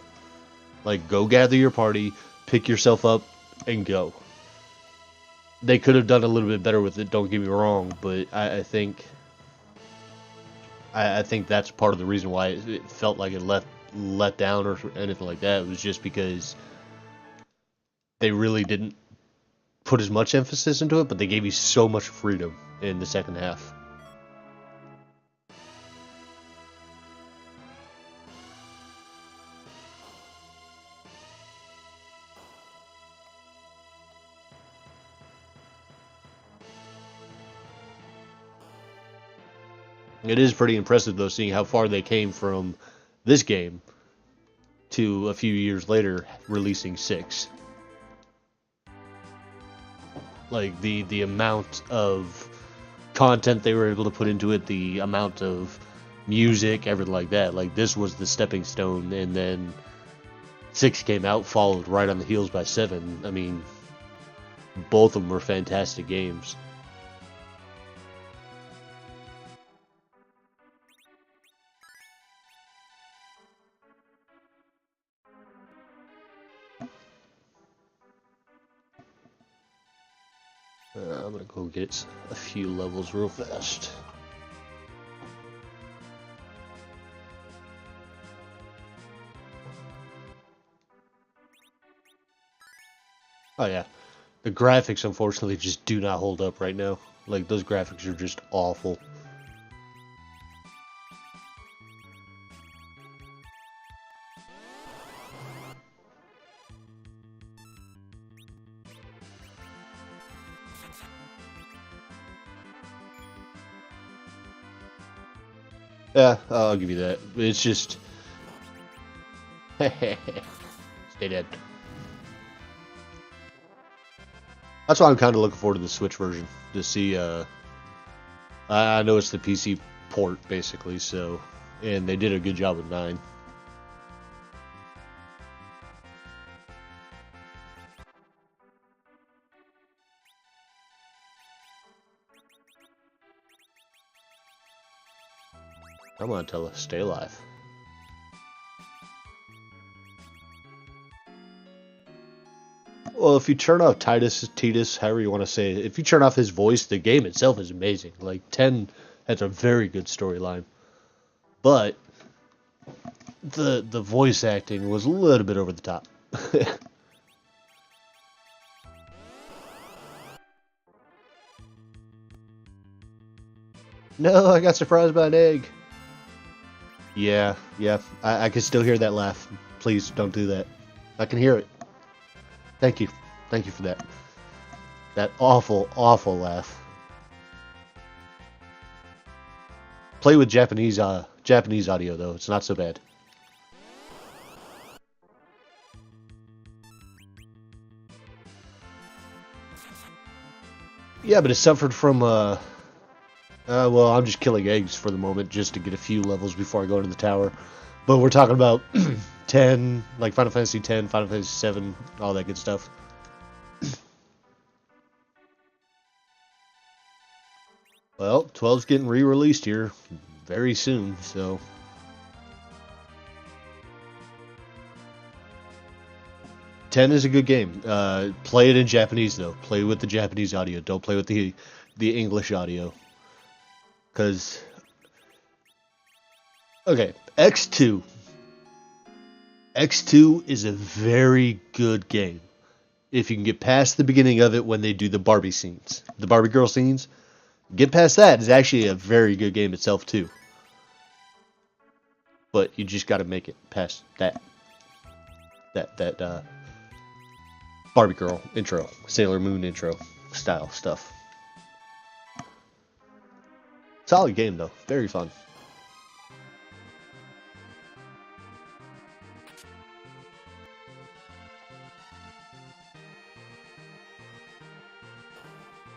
Like, go gather your party, pick yourself up, and go. They could have done a little bit better with it, don't get me wrong, but I think that's part of the reason why it felt like it let down or anything like that. It was just because they really didn't put as much emphasis into it, but they gave you so much freedom in the second half. It is pretty impressive, though, seeing how far they came from this game to a few years later releasing 6. Like, the amount of content they were able to put into it, the amount of music, everything like that. Like, this was the stepping stone, and then 6 came out, followed right on the heels by 7. I mean, both of them were fantastic games. I'm gonna go get a few levels real fast. Oh yeah, the graphics unfortunately just do not hold up right now. Like, those graphics are just awful. Yeah, I'll give you that. It's just... Stay dead. That's why I'm kind of looking forward to the Switch version. To see, I know it's the PC port, basically, so... And they did a good job with 9. Come on, Tella, stay alive. Well, if you turn off Titus, however you want to say it, if you turn off his voice, the game itself is amazing. Like, 10 has a very good storyline. But the voice acting was a little bit over the top. No, I got surprised by an egg. Yeah, I can still hear that laugh. Please don't do that. I can hear it. Thank you. Thank you for that. That awful, awful laugh. Play with Japanese audio though. It's not so bad. Yeah, but it suffered from well, I'm just killing eggs for the moment just to get a few levels before I go into the tower. But we're talking about 10, like Final Fantasy 10, Final Fantasy 7, all that good stuff. Well, 12's getting re-released here very soon, so... Ten is a good game. Play it in Japanese though. Play with the Japanese audio. Don't play with the English audio. Cause okay, X2. X2 is a very good game. If you can get past the beginning of it when they do the Barbie scenes, the Barbie girl scenes, get past that. It's actually a very good game itself too. But you just got to make it past that Barbie girl intro, Sailor Moon intro style stuff. Solid game though, very fun.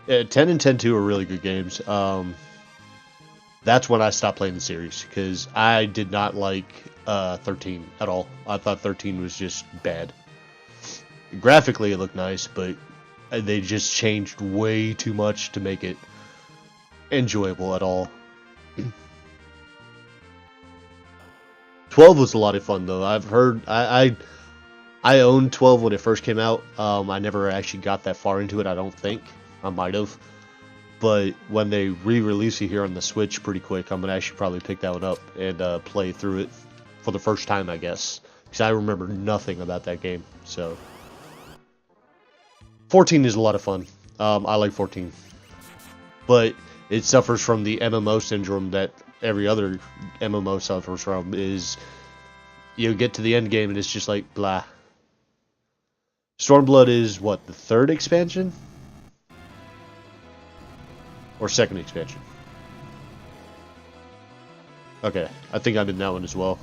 Yeah, 10 and 10-2 are really good games. That's when I stopped playing the series because I did not like 13 at all. I thought 13 was just bad. Graphically, it looked nice, but they just changed way too much to make it enjoyable at all. 12 was a lot of fun though. I've heard I owned 12 when it first came out. I never actually got that far into it. I don't think I might have, but when they re-release it here on the Switch pretty quick, I'm gonna actually probably pick that one up and play through it for the first time, I guess, because I remember nothing about that game. So 14 is a lot of fun. I like 14, but it suffers from the MMO syndrome that every other MMO suffers from. Is you get to the end game and it's just like blah. Stormblood is what, the 3rd expansion or 2nd expansion? Okay, I think I'm in that one as well.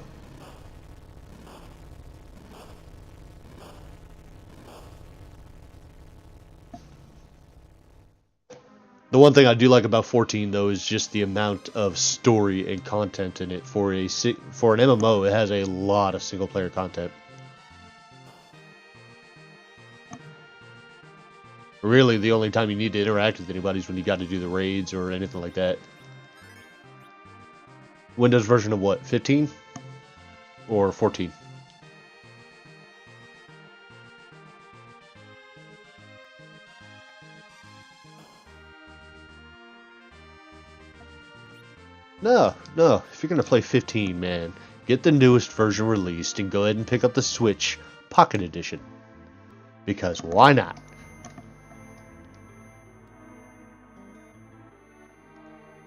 The one thing I do like about 14 though is just the amount of story and content in it. For an MMO, it has a lot of single player content. Really, the only time you need to interact with anybody is when you got to do the raids or anything like that. Windows version of what? 15 or 14? No. If you're gonna play 15, man, get the newest version released and go ahead and pick up the Switch Pocket Edition. Because why not?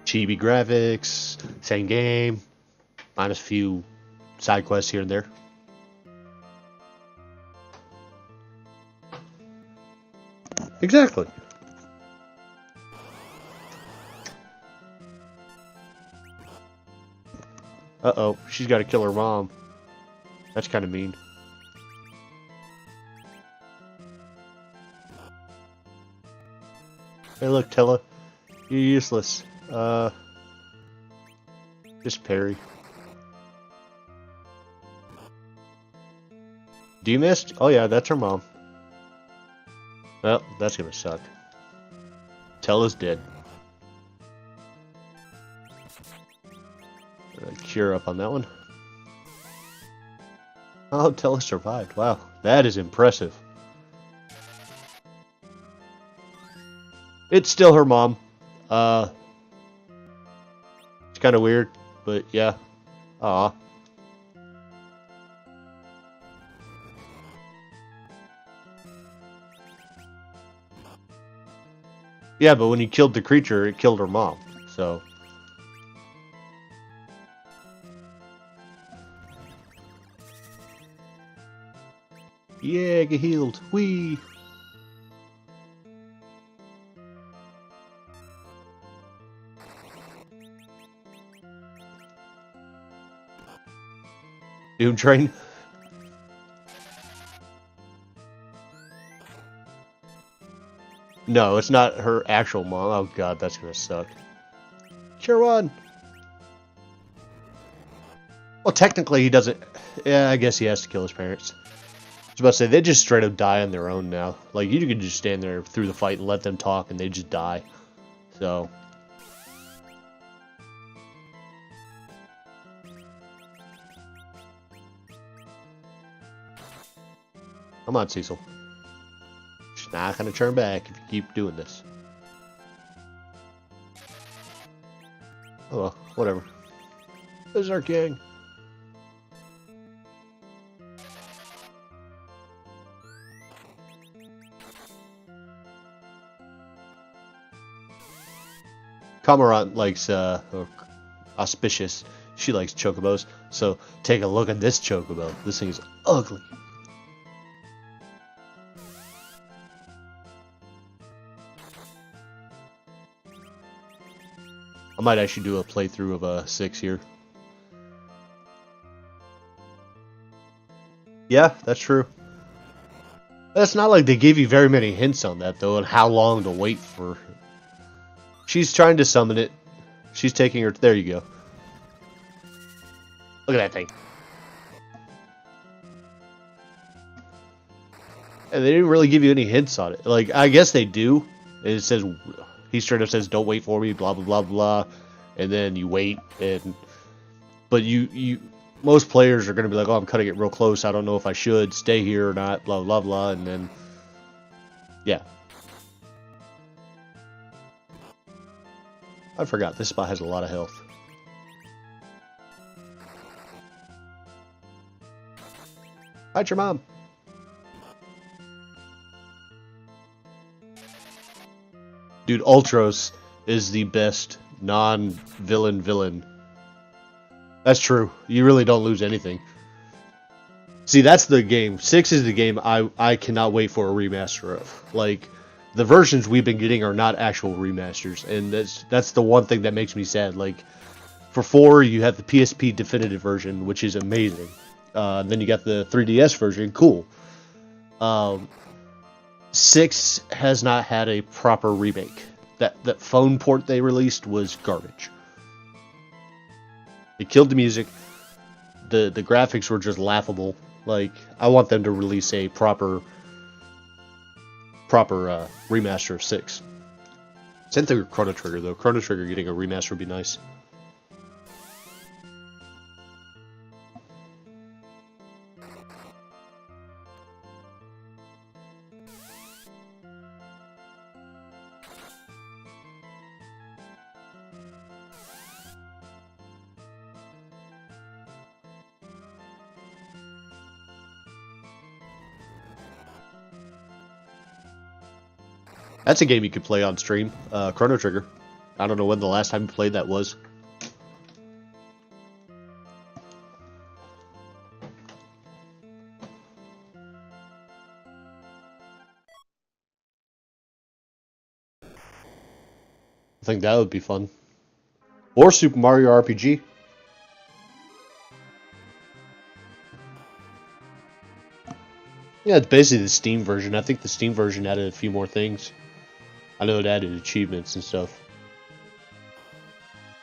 Chibi graphics, same game, minus a few side quests here and there. Exactly. Uh-oh, she's got to kill her mom. That's kind of mean. Hey, look, Tella. You're useless. Just parry. Demist? Oh yeah, that's her mom. Well, that's gonna suck. Tella's dead. Cure up on that one. Oh, Tella survived. Wow, that is impressive. It's still her mom. It's kind of weird, but yeah. Aw. Yeah, but when he killed the creature, it killed her mom. So. Yeah, get healed. Whee! Doom Train. No, it's not her actual mom. Oh god, that's gonna suck. Chrizon! Well, technically he doesn't... Yeah, I guess he has to kill his parents. I was about to say, they just straight up die on their own now. Like, you can just stand there through the fight and let them talk and they just die. So... Come on, Cecil. She's not gonna turn back if you keep doing this. Oh well, whatever. This is our gang. Cameron likes, auspicious. She likes chocobos. So, take a look at this chocobo. This thing is ugly. I might actually do a playthrough of 6 here. Yeah, that's true. It's not like they gave you very many hints on that, though, and how long to wait for. She's trying to summon it. She's taking her... There you go. Look at that thing. And they didn't really give you any hints on it. Like, I guess they do. It says... He straight up says, don't wait for me, blah, blah, blah, blah. And then you wait, and... But most players are going to be like, oh, I'm cutting it real close. I don't know if I should stay here or not, blah, blah, blah. And then... Yeah. I forgot. This spot has a lot of health. Fight your mom. Dude, Ultros is the best non-villain villain. That's true. You really don't lose anything. See, that's the game. 6 is the game I cannot wait for a remaster of. Like, the versions we've been getting are not actual remasters, and that's the one thing that makes me sad. Like, For 4, you have the PSP definitive version, which is amazing. Then you got the 3DS version, cool. 6 has not had a proper remake. That phone port they released was garbage. It killed the music. The graphics were just laughable. Like, I want them to release a proper remaster of 6. Same thing with Chrono Trigger, though. Chrono Trigger getting a remaster would be nice. That's a game you could play on stream. Chrono Trigger. I don't know when the last time you played that was. I think that would be fun. Or Super Mario RPG. Yeah, it's basically the Steam version. I think the Steam version added a few more things. I know it added achievements and stuff.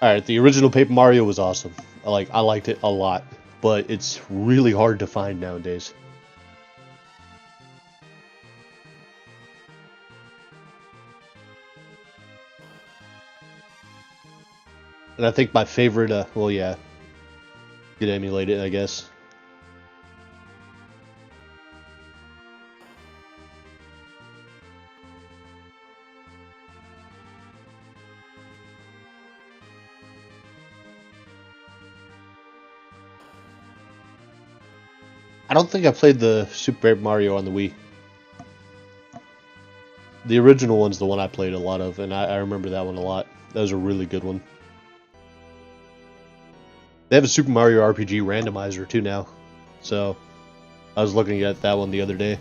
Alright, the original Paper Mario was awesome. I liked it a lot. But it's really hard to find nowadays. And I think my favorite, well, yeah. You could emulate it, I guess. I don't think I played the Super Mario on the Wii. The original one's the one I played a lot of, and I remember that one a lot. That was a really good one. They have a Super Mario RPG randomizer too now. So, I was looking at that one the other day.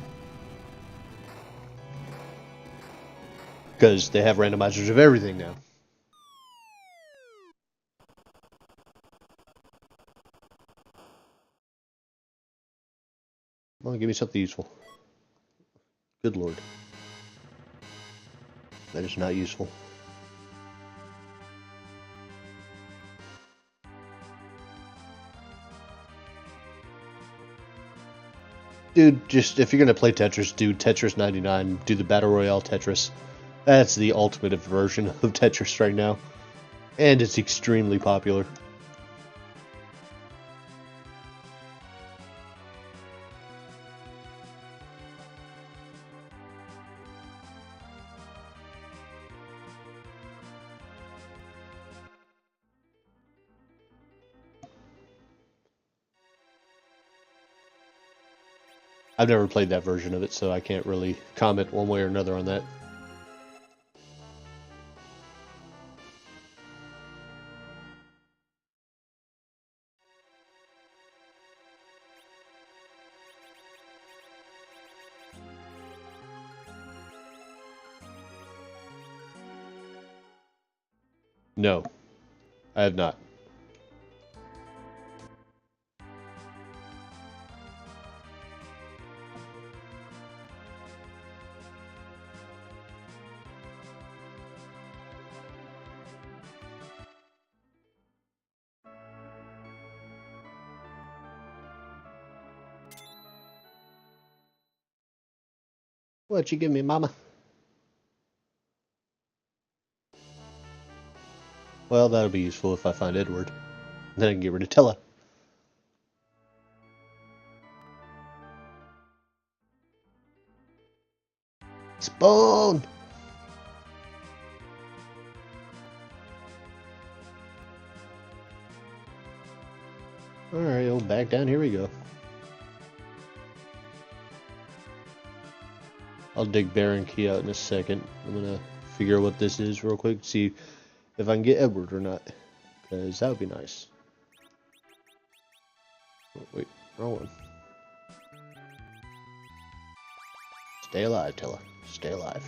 Because they have randomizers of everything now. Come on, give me something useful. Good lord. That is not useful. Dude, just, if you're gonna play Tetris, do Tetris 99. Do the Battle Royale Tetris. That's the ultimate version of Tetris right now. And it's extremely popular. I've never played that version of it, so I can't really comment one way or another on that. No, I have not. What you give me, mama? Well, that'll be useful if I find Edward. Then I can get rid of Tella. Spawn! Alright, oh, back down, here we go. I'll dig Baron Key out in a second. I'm gonna figure out what this is real quick, see if I can get Edward or not. Because that would be nice. Oh, wait, wrong one. Stay alive, Tella. Stay alive.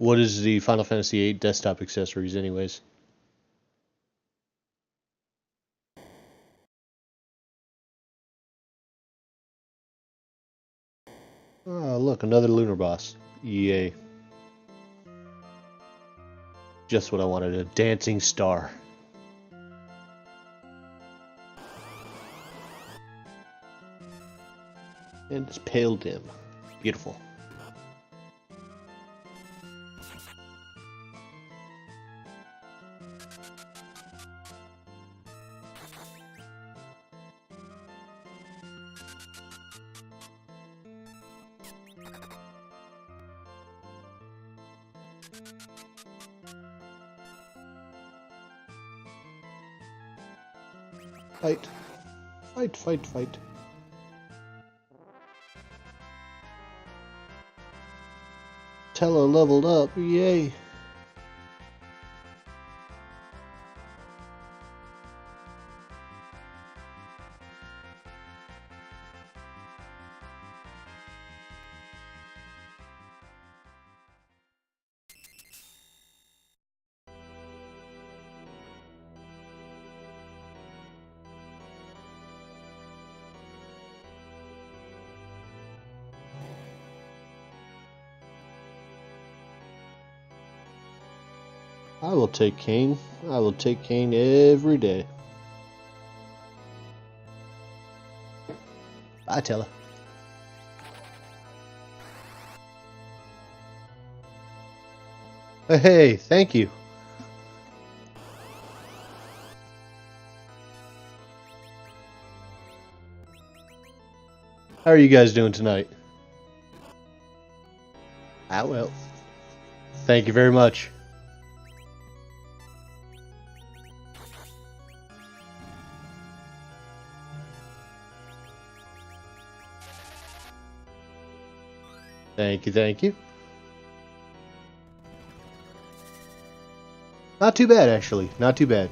What is the Final Fantasy VIII desktop accessories, anyways? Oh, look, another lunar boss. Yay. Just what I wanted, a dancing star. And it's pale dim. Beautiful. Fight. Fight, fight, fight. Tello leveled up, yay. I will take Kane. I will take Kane every day. Bye, Tella. Hey, thank you. How are you guys doing tonight? Ah, well. Thank you very much. Thank you, thank you. Not too bad, actually. Not too bad.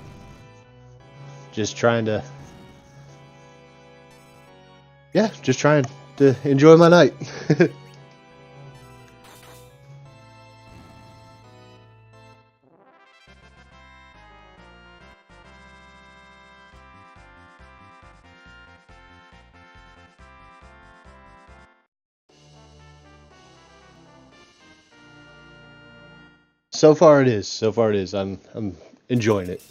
Just trying to... Yeah, just trying to enjoy my night. So far it is. So far it is. I'm enjoying it.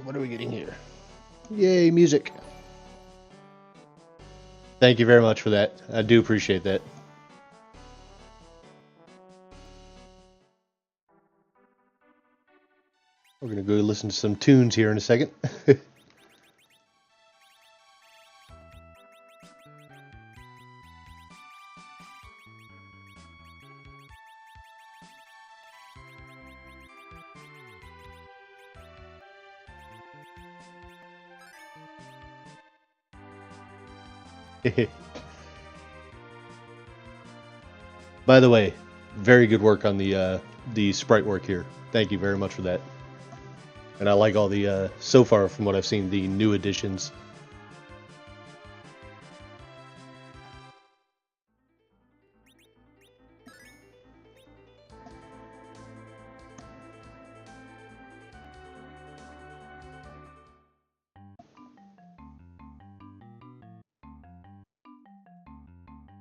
What are we getting here? Yay, music. Thank you very much for that. I do appreciate that. We're going to go listen to some tunes here in a second. By the way, very good work on the sprite work here. Thank you very much for that. And I like all the so far from what I've seen, the new additions.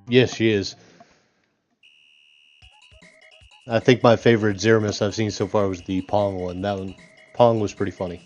Yes, she is. I think my favorite Zeramis I've seen so far was the Pong one. That one, Pong was pretty funny.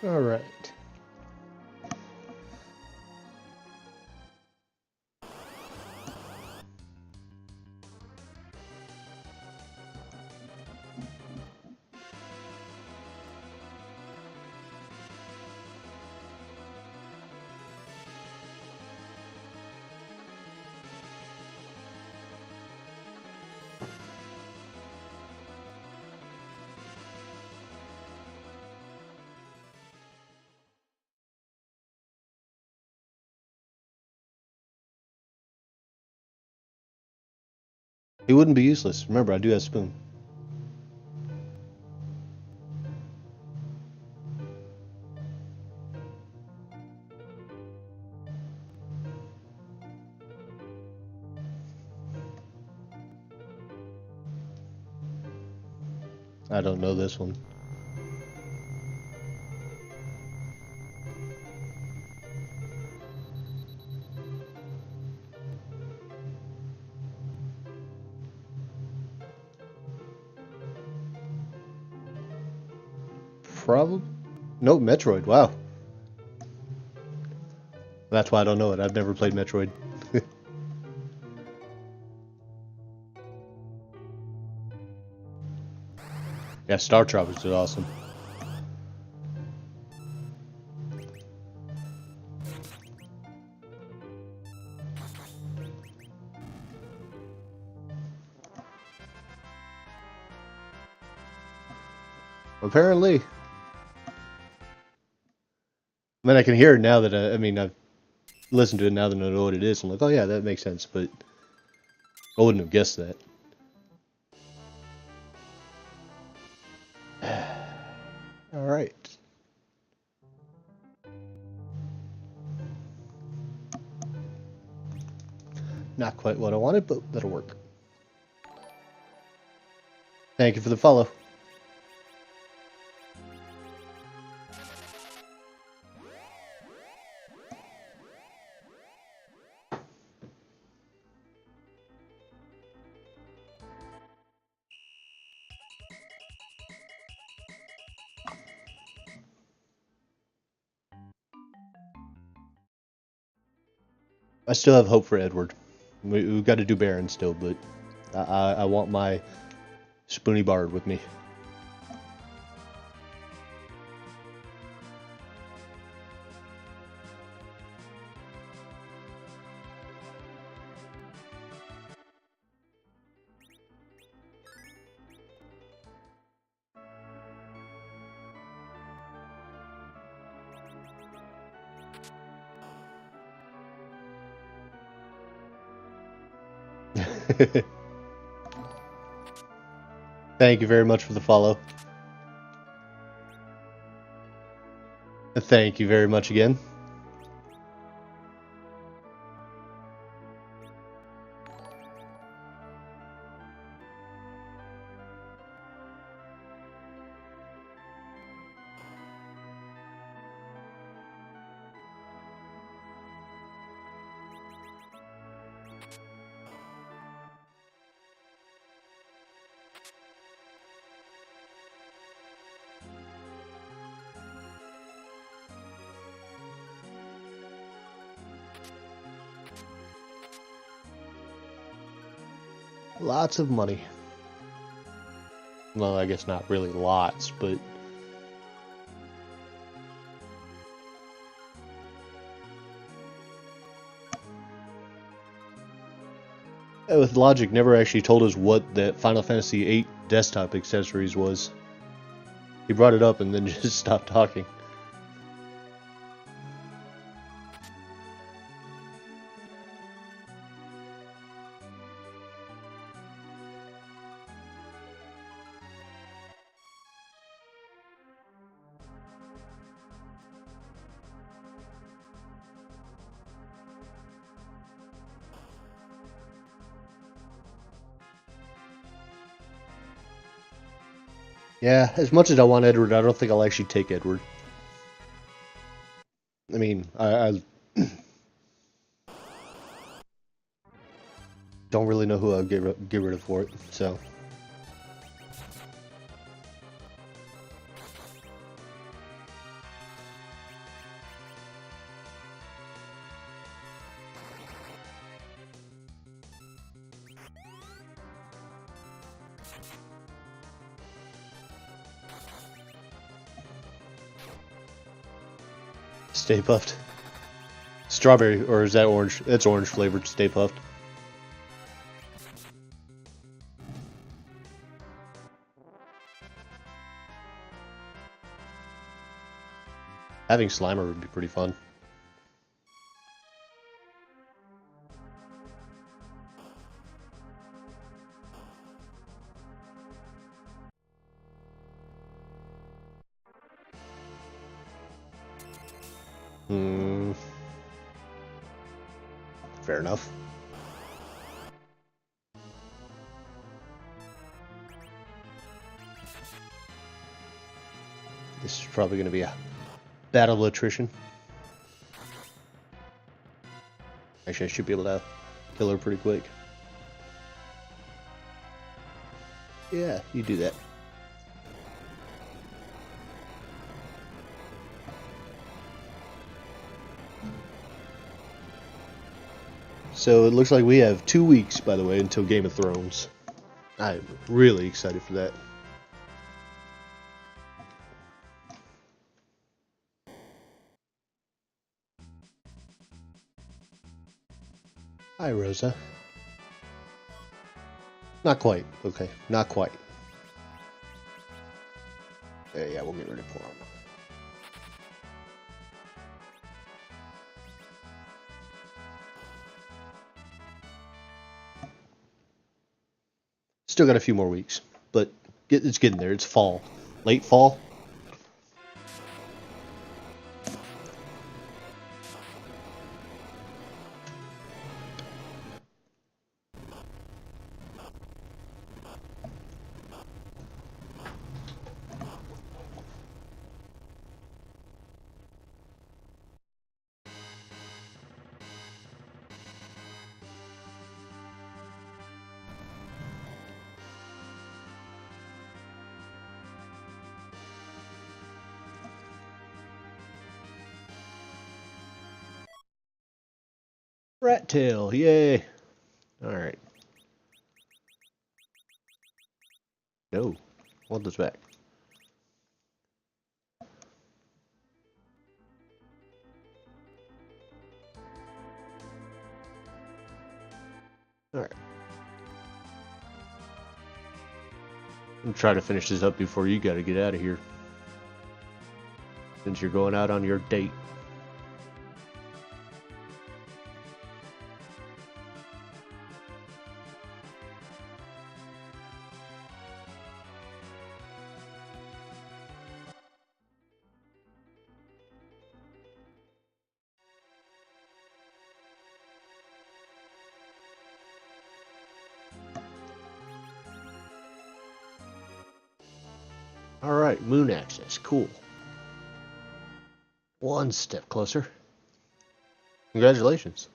All right. He wouldn't be useless. Remember, I do have spoon. I don't know this one. Probably. Nope, Metroid. Wow. That's why I don't know it. I've never played Metroid. Yeah, Star Troopers is awesome. Apparently. I mean, I can hear it now that I mean, I've listened to it now that I know what it is. I'm like, oh yeah, that makes sense, but I wouldn't have guessed that. All right. Not quite what I wanted, but that'll work. Thank you for the follow. I still have hope for Edward. We've got to do Baron still, but I want my Spoony Bard with me. Thank you very much for the follow. Thank you very much again. Lots of money. Well, I guess not really lots, but with Logic never actually told us what that Final Fantasy VIII desktop accessories was. He brought it up and then just stopped talking. Yeah, as much as I want Edward, I don't think I'll actually take Edward. I mean, I don't really know who I'll get rid of for it, so. Stay Puffed. Strawberry, or is that orange? That's orange flavored Stay Puffed. Having Slimer would be pretty fun. Fair enough. This is probably going to be a battle of attrition. Actually, I should be able to kill her pretty quick. Yeah, you do that. So it looks like we have 2 weeks, by the way, until Game of Thrones. I'm really excited for that. Hi, Rosa. Not quite. Okay, not quite. Yeah, we'll get rid of Plum. Still got a few more weeks, but it's getting there. It's fall. Late fall. Rat tail, yay! Alright. No. I want this back. Alright. I'm trying to finish this up before you gotta get out of here. Since you're going out on your date. Alright, moon access. Cool. One step closer. Congratulations.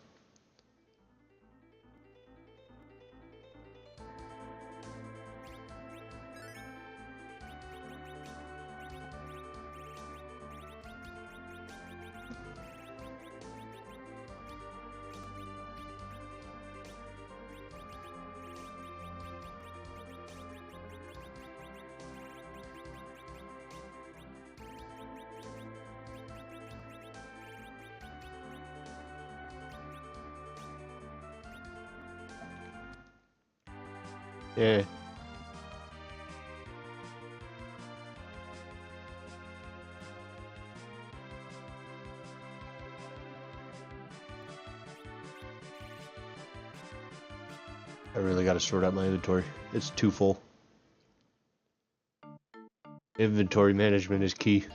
Yeah. I really gotta sort out my inventory. It's too full. Inventory management is key.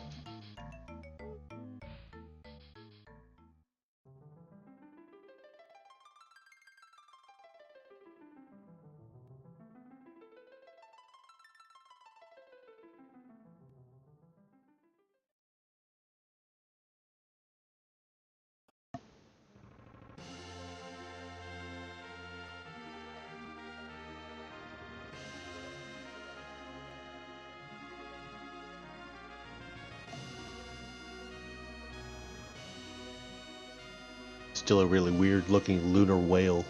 Still a really weird looking lunar whale.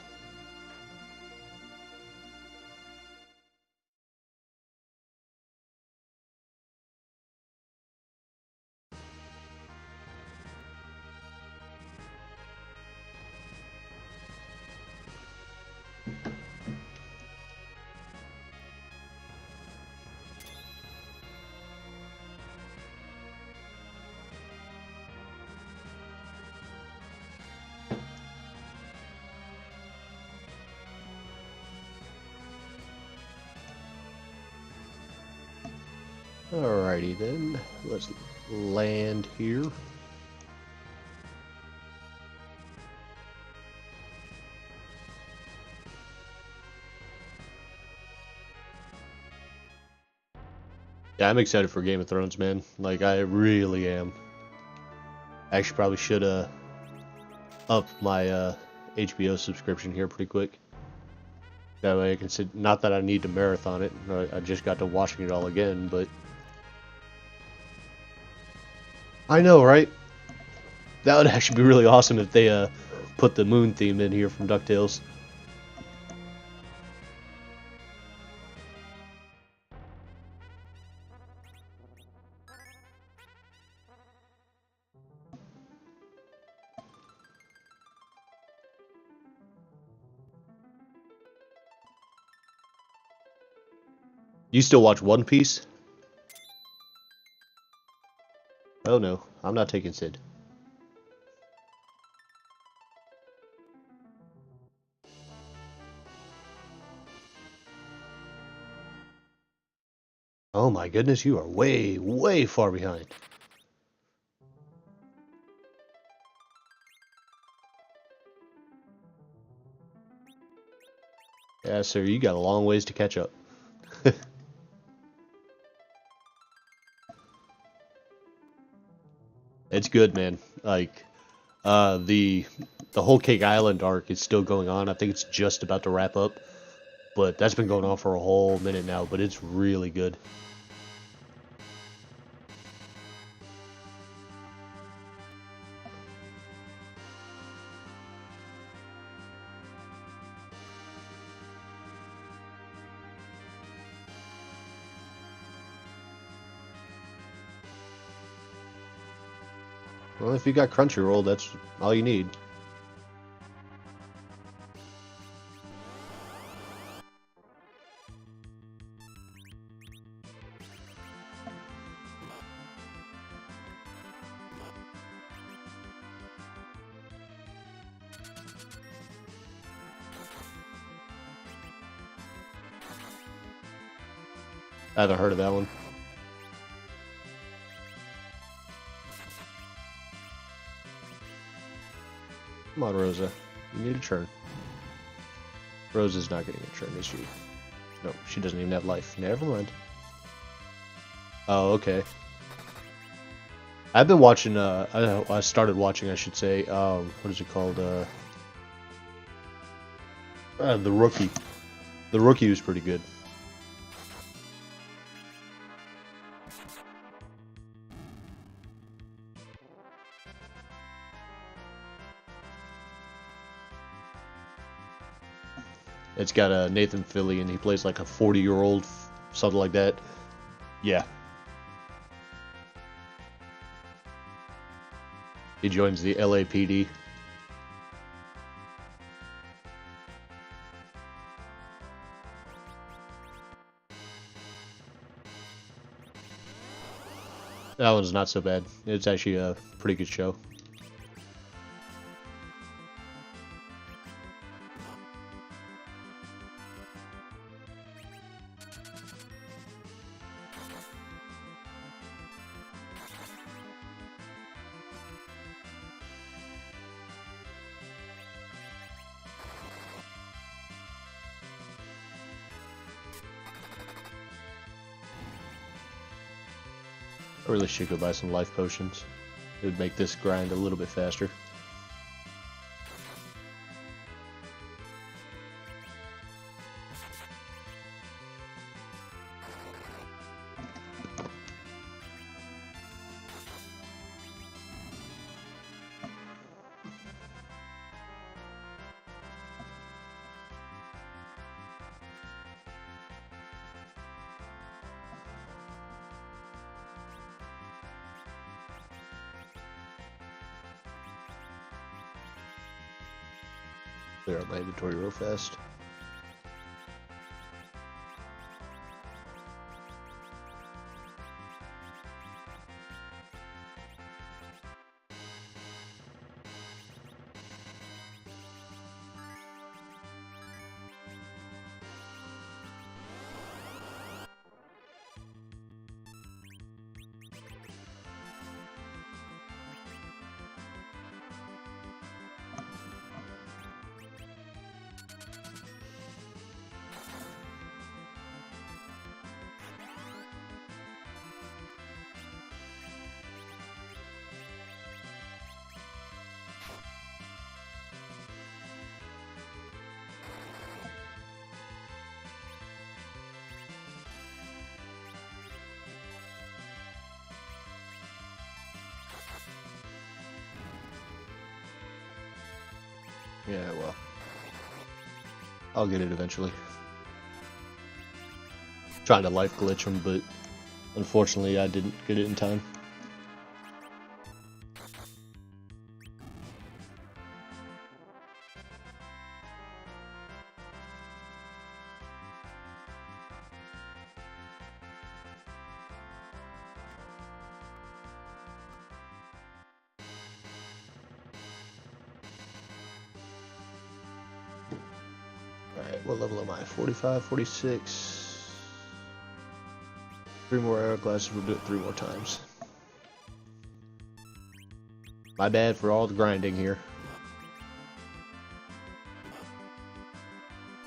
Alrighty then, let's land here. Yeah, I'm excited for Game of Thrones, man. Like, I really am. I actually probably should up my HBO subscription here pretty quick. That way I can sit. Not that I need to marathon it. I just got to watching it all again, but I know, right? That would actually be really awesome if they put the moon theme in here from DuckTales. You still watch One Piece? Oh no, I'm not taking Sid. Oh my goodness, you are way, way far behind. Yeah, sir, you got a long ways to catch up. It's good, man. Like, the whole Cake Island arc is still going on. I think it's just about to wrap up, but that's been going on for a whole minute now. But it's really good. Well, if you got Crunchyroll, that's all you need. I haven't heard of that one. Come on, Rosa. You need a turn. Rosa's not getting a turn, is she? No, she doesn't even have life. Never mind. Oh, okay. I've been watching, I started watching, I should say, what is it called? The Rookie. The Rookie was pretty good. It's got Nathan Fillion. He plays like a 40-year-old, something like that. Yeah. He joins the LAPD. That one's not so bad. It's actually a pretty good show. I really should go buy some life potions. It would make this grind a little bit faster. Clear out my inventory real fast. Yeah, well, I'll get it eventually. Trying to life glitch him, but unfortunately I didn't get it in time. Alright, what level am I? 45, 46. 3 more hourglasses, we'll do it 3 more times. My bad for all the grinding here.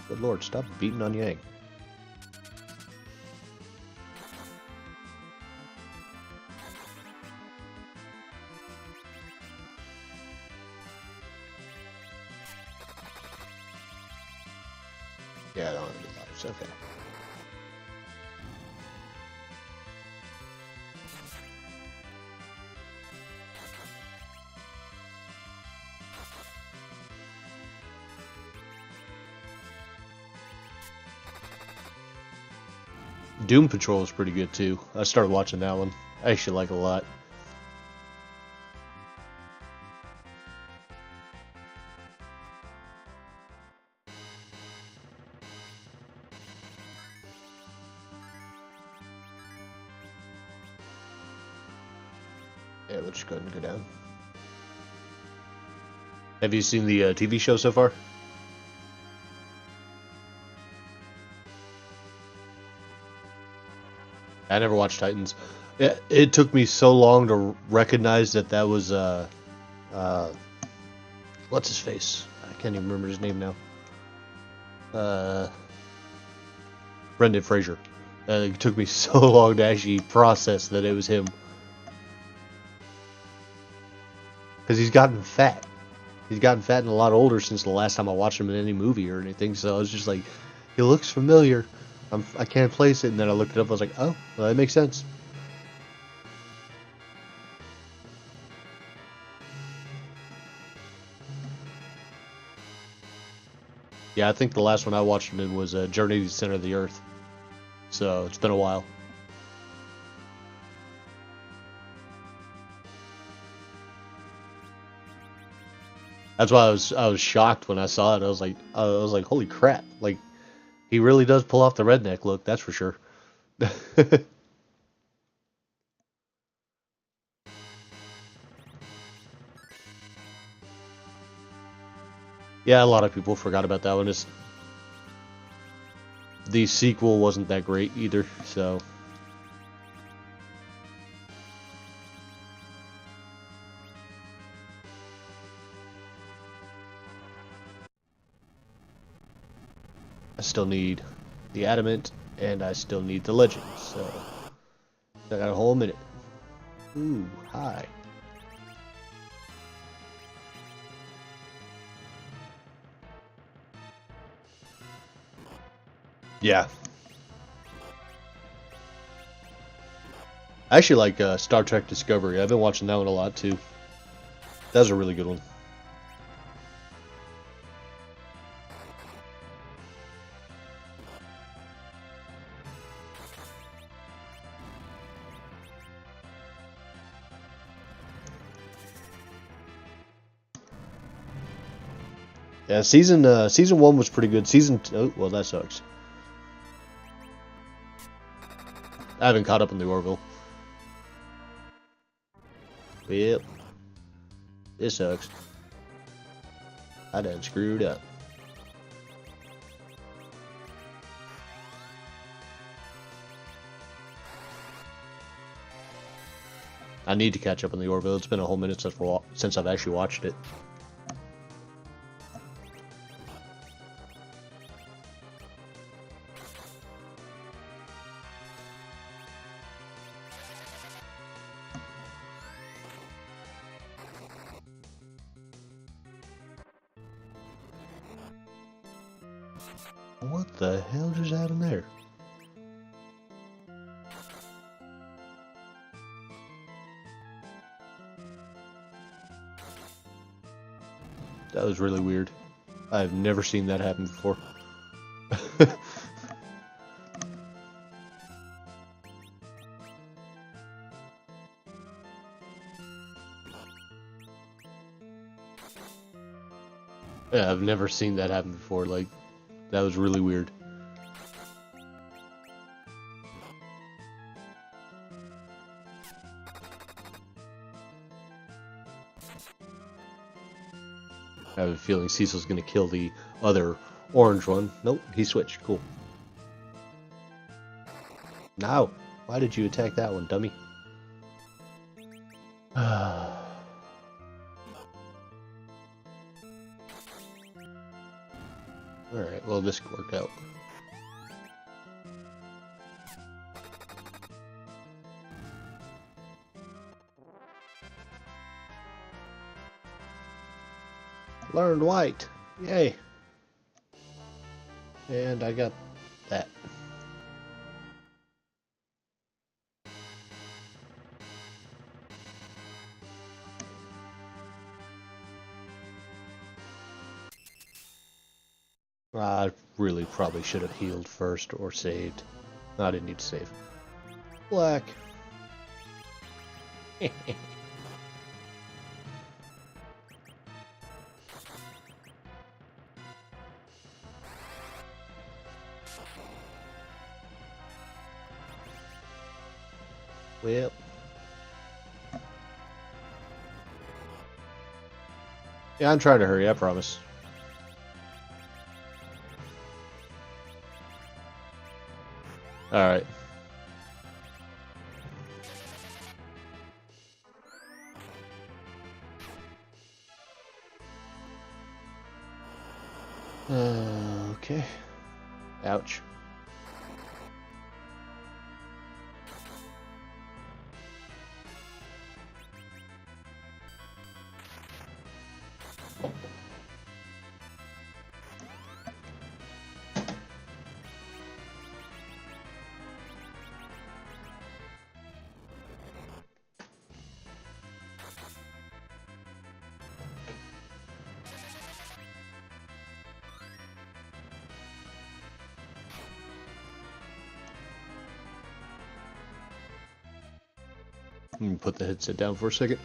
Good lord, stop beating on Yang. Yeah, I don't have any lives, okay. Doom Patrol is pretty good too. I started watching that one. I actually like it a lot. Yeah, we'll just go ahead and go down. Have you seen the TV show so far? I never watched Titans. It took me so long to recognize that that was what's his face? I can't even remember his name now. Brendan Fraser. It took me so long to actually process that it was him. Because he's gotten fat. He's gotten fat and a lot older since the last time I watched him in any movie or anything. So I was just like, he looks familiar. I can't place it. And then I looked it up. I was like, oh, well, that makes sense. Yeah, I think the last one I watched him in was Journey to the Center of the Earth. So it's been a while. That's why I was shocked when I saw it. I was like, holy crap! Like, he really does pull off the redneck look. That's for sure. Yeah, a lot of people forgot about that one. The sequel wasn't that great either. So. I still need the adamant, and I still need the legend, so I got a whole minute. Ooh, hi. Yeah. I actually like Star Trek Discovery. I've been watching that one a lot too. That was a really good one. Yeah, season 1 was pretty good. Oh, well, that sucks. I haven't caught up on the Orville. Yep. This sucks. I done screwed up. I need to catch up on the Orville. It's been a whole minute since I've actually watched it. What the hell just happened there? That was really weird. I've never seen that happen before. Yeah, I've never seen that happen before. Like, that was really weird. I have a feeling Cecil's gonna kill the other orange one. Nope, he switched. Cool. Now, why did you attack that one, dummy? Alright, well, this worked out. Learned white. Yay. And I got that. I really probably should have healed first or saved. No, I didn't need to save. Black. Well. Yeah, I'm trying to hurry, I promise. Alright. Okay. Ouch. Let me put the headset down for a second.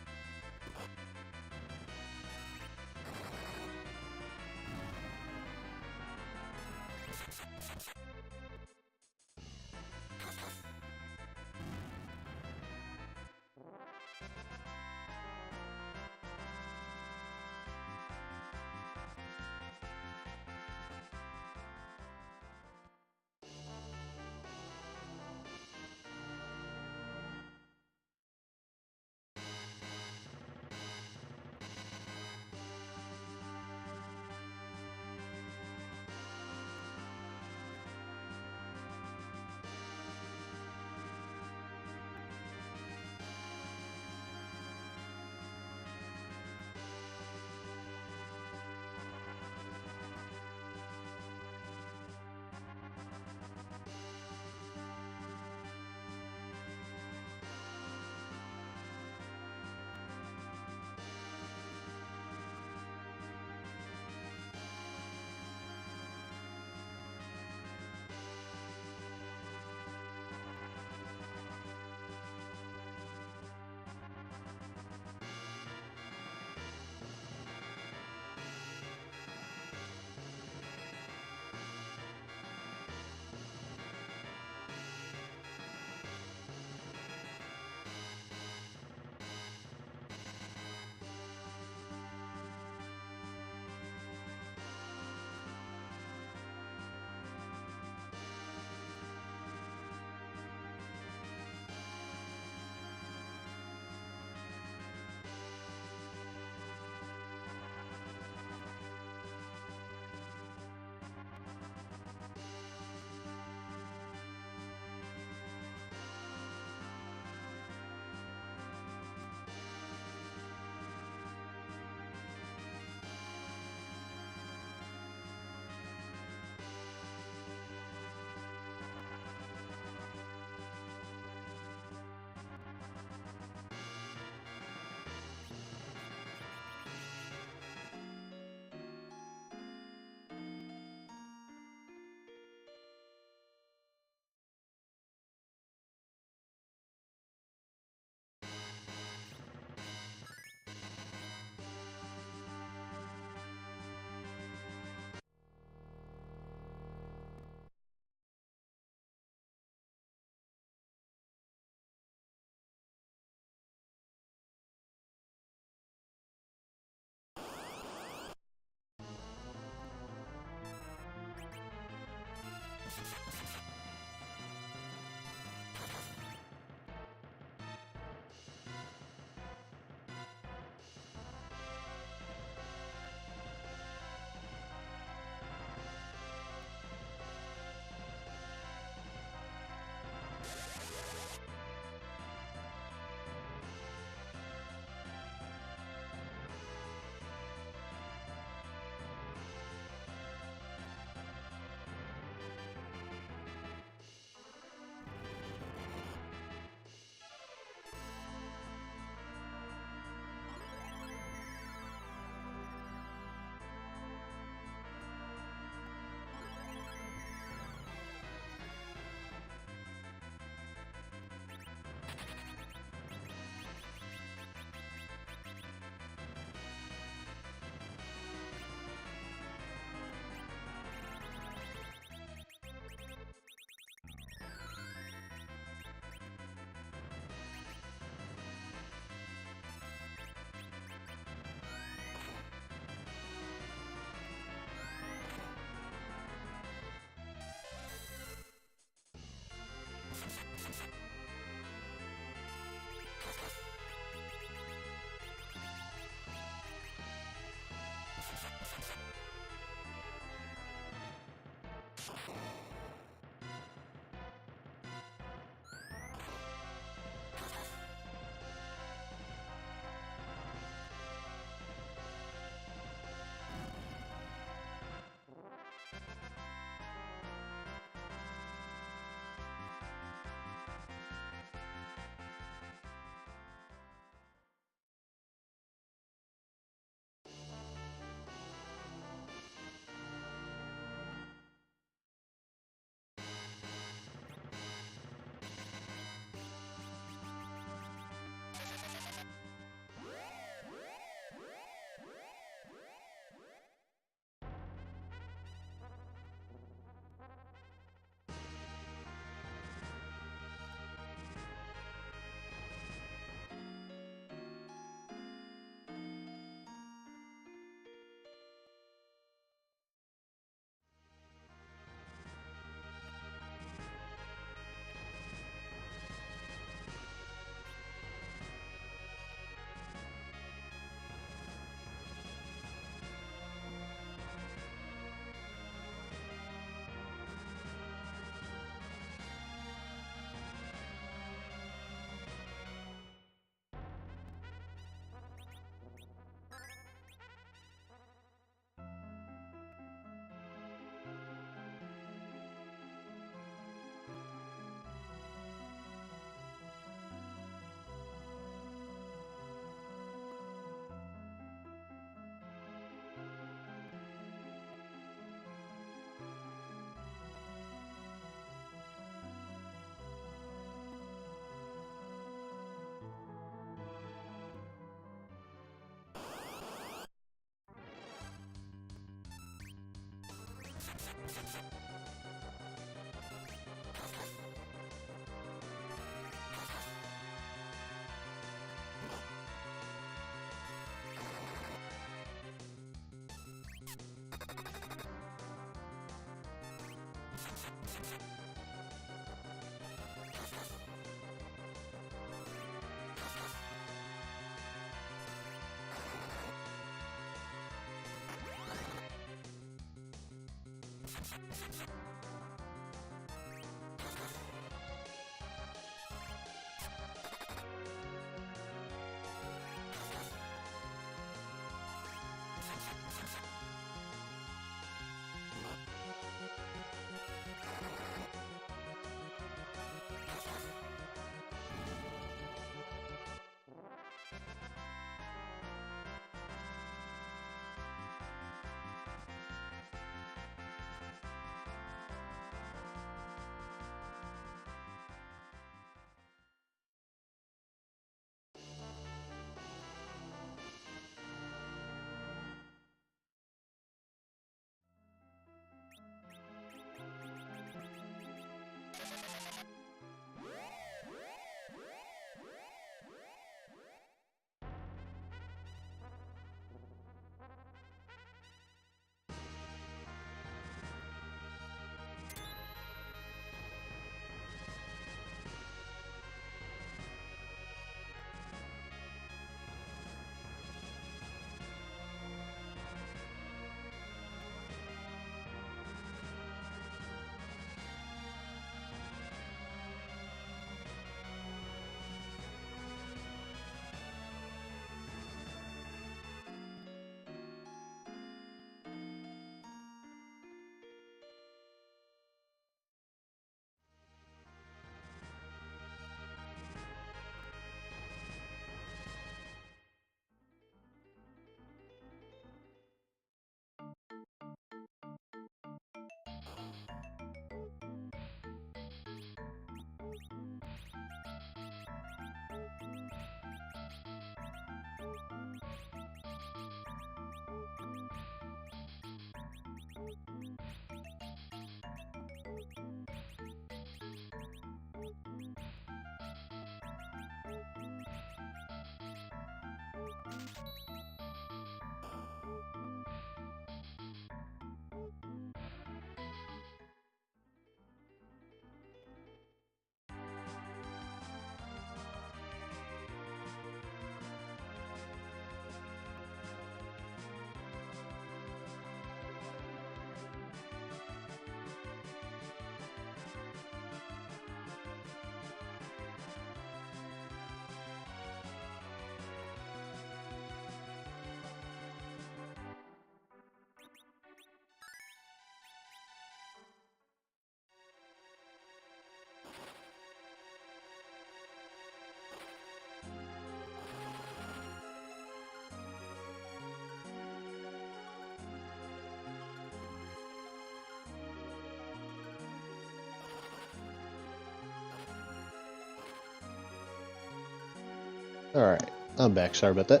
Alright, I'm back. Sorry about that.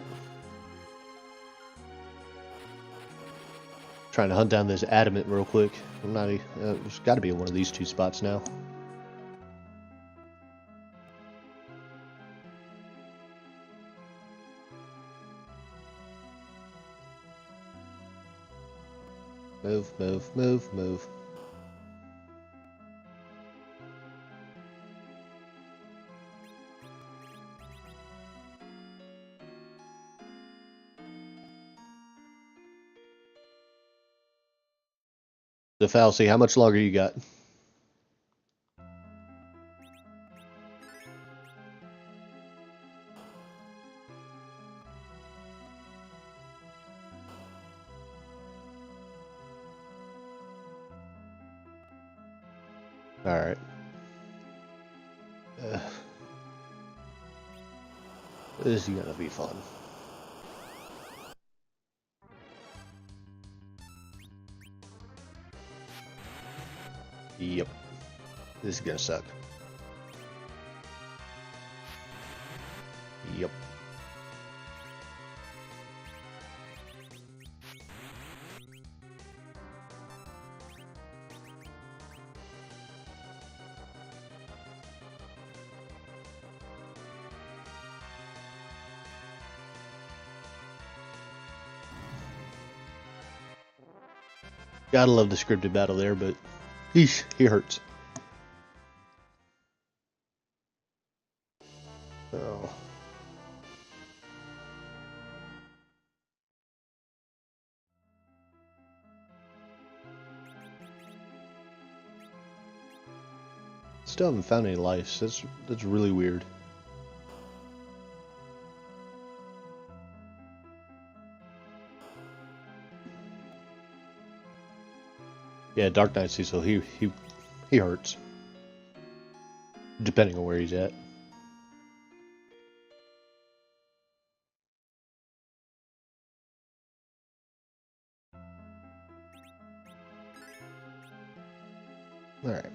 Trying to hunt down this adamant real quick. I'm not. It's got to be in one of these two spots now. Move, move, move, move. The fallacy, how much longer you got? Alright. This is gonna be fun. Yep. This is gonna suck. Yep. Gotta love the scripted battle there, but he hurts. Oh. Still haven't found any lice. That's really weird. Yeah, Dark Knight Cecil, he hurts. Depending on where he's at. Alright.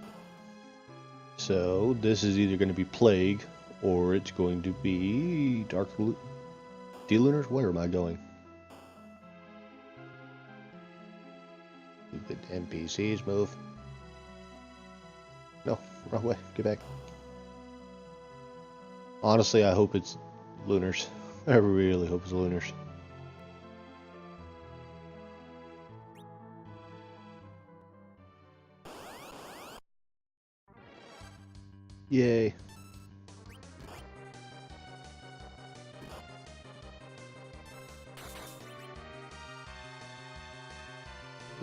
So, this is either going to be Plague, or it's going to be D-Lunars? Where am I going? Stupid NPCs, move. No, wrong way. Get back. Honestly, I hope it's Lunars. I really hope it's Lunars. Yay.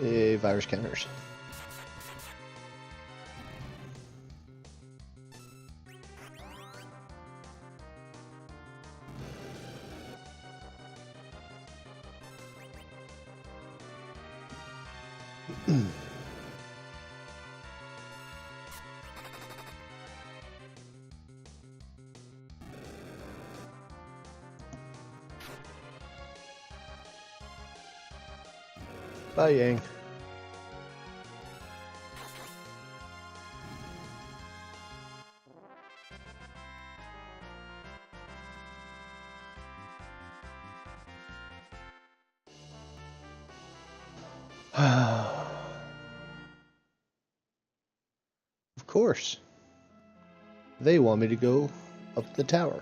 Yay, virus counters. Bye, Yang. Of course. They want me to go up the tower.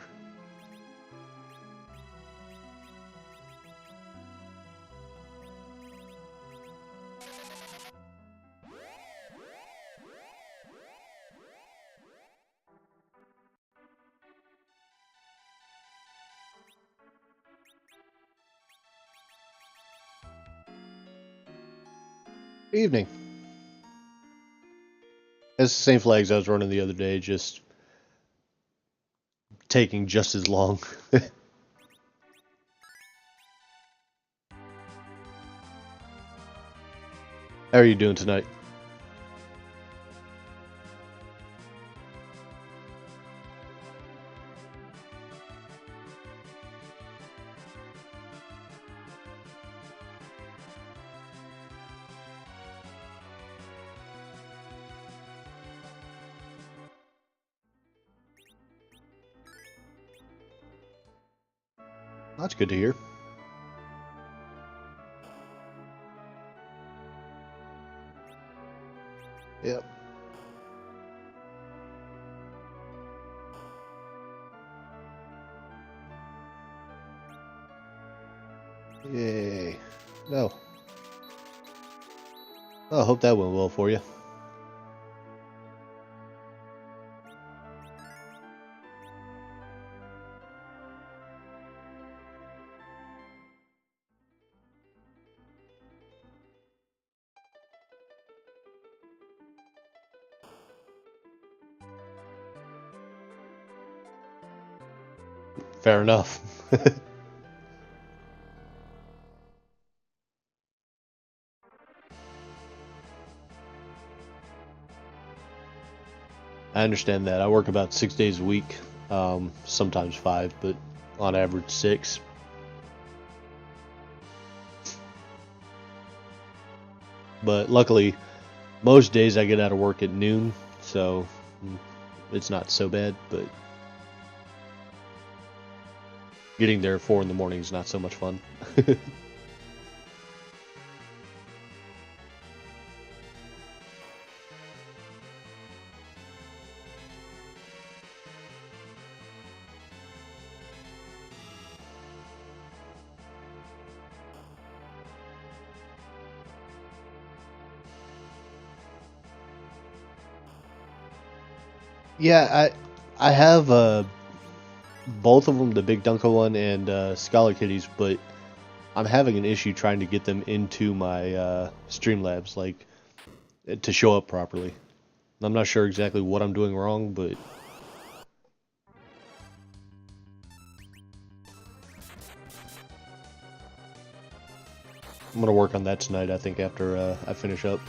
Evening. It's the same flags I was running the other day, just taking just as long. How are you doing tonight? That's good to hear. Yep. Yay. No. Oh, I hope that went well for you. Fair enough. I understand that. I work about 6 days a week, sometimes 5, but on average 6. But luckily, most days I get out of work at noon, so it's not so bad, but getting there at 4 in the morning is not so much fun. Yeah, I have both of them, the Big Dunka one and Scholar Kitties, but I'm having an issue trying to get them into my Streamlabs, like to show up properly. I'm not sure exactly what I'm doing wrong, but I'm gonna work on that tonight, I think, after I finish up.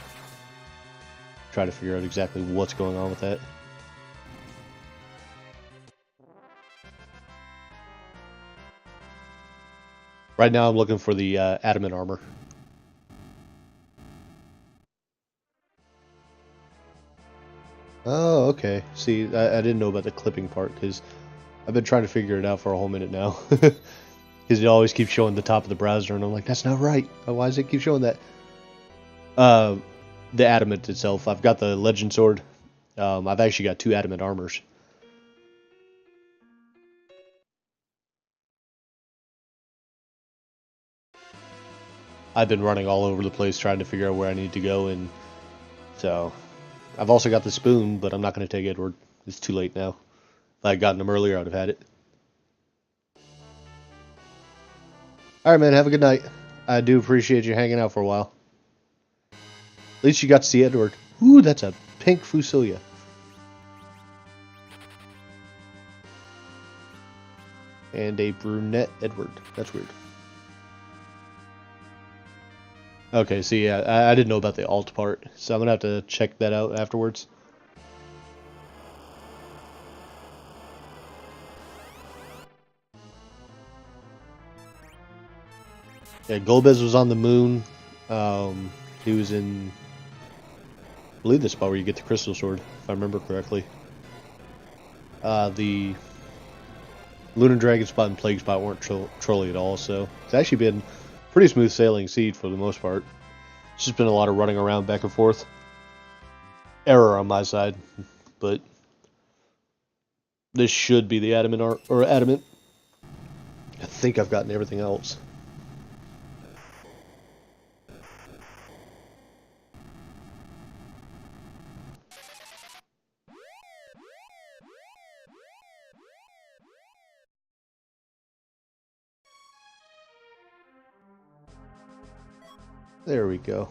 Try to figure out exactly what's going on with that. Right now I'm looking for the adamant armor. Oh, okay. See, I didn't know about the clipping part, because I've been trying to figure it out for a whole minute now. Because it always keeps showing the top of the browser, and I'm like, that's not right. Why does it keep showing that? Uh, the adamant itself. I've got the legend sword. I've actually got 2 adamant armors. I've been running all over the place trying to figure out where I need to go, and so I've also got the spoon, but I'm not going to take Edward. It's too late now. If I had gotten him earlier, I would have had it. Alright, man, have a good night. I do appreciate you hanging out for a while. At least you got to see Edward. Ooh, that's a pink Fusilia. And a brunette Edward. That's weird. Okay, see, yeah, I didn't know about the alt part, so I'm going to have to check that out afterwards. Yeah, Golbez was on the moon. He was in, I believe, the spot where you get the crystal sword, if I remember correctly. The Lunar Dragon spot and Plague spot weren't trolly at all, so it's actually been pretty smooth sailing seed for the most part. It's just been a lot of running around back and forth. Error on my side, but this should be the adamant or adamant. I think I've gotten everything else. There we go.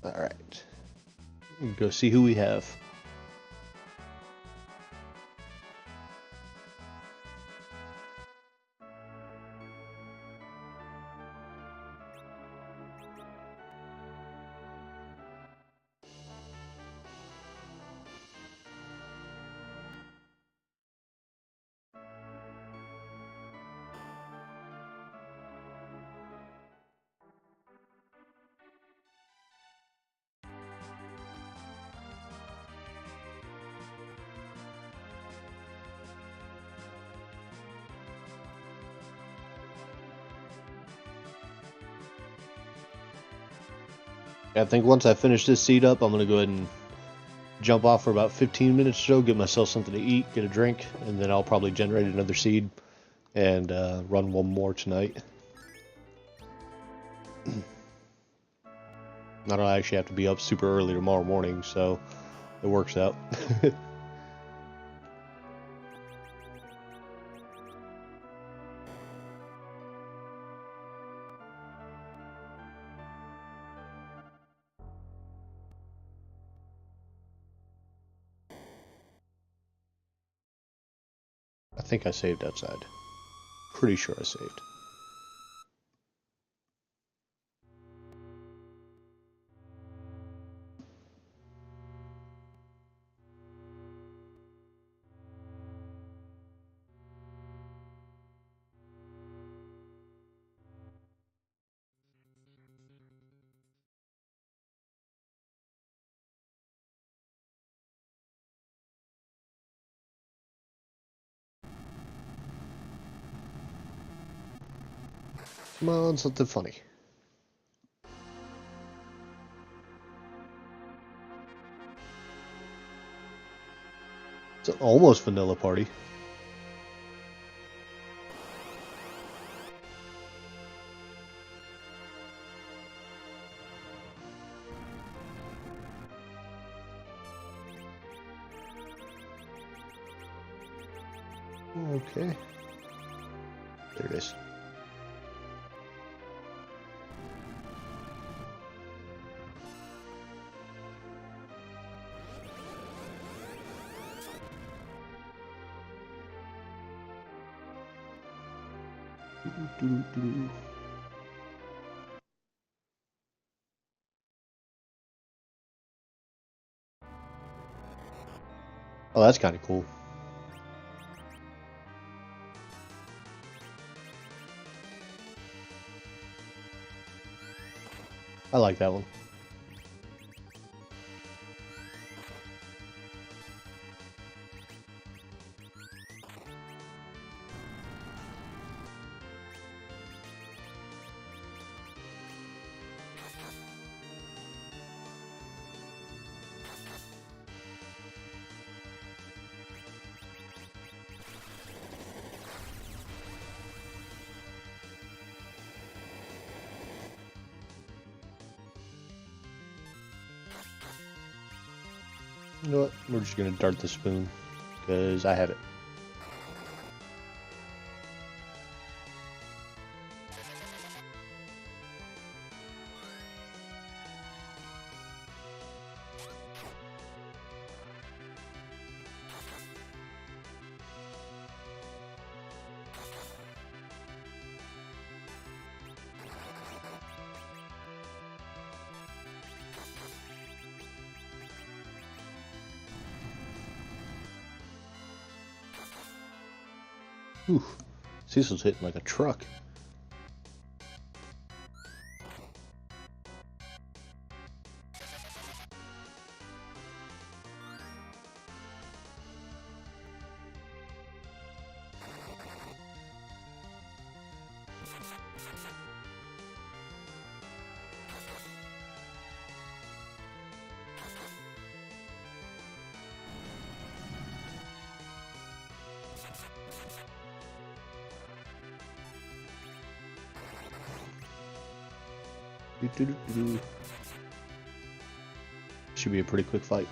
Alright. Go see who we have. I think once I finish this seed up, I'm going to go ahead and jump off for about 15 minutes or so, get myself something to eat, get a drink, and then I'll probably generate another seed and run one more tonight. I don't actually have to be up super early tomorrow morning, so it works out. I think I saved outside. Pretty sure I saved. Come on, something funny. It's an almost vanilla party. Okay. There it is. Oh, that's kind of cool. I like that one. You know what? We're just gonna dart the spoon, because I have it. Ooh, Cecil's hitting like a truck. Should be a pretty quick fight.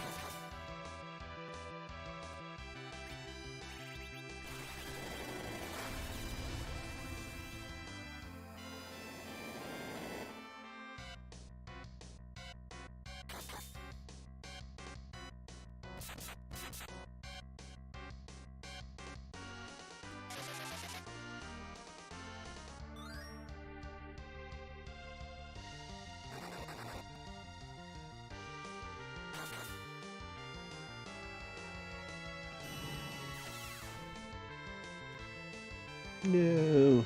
No.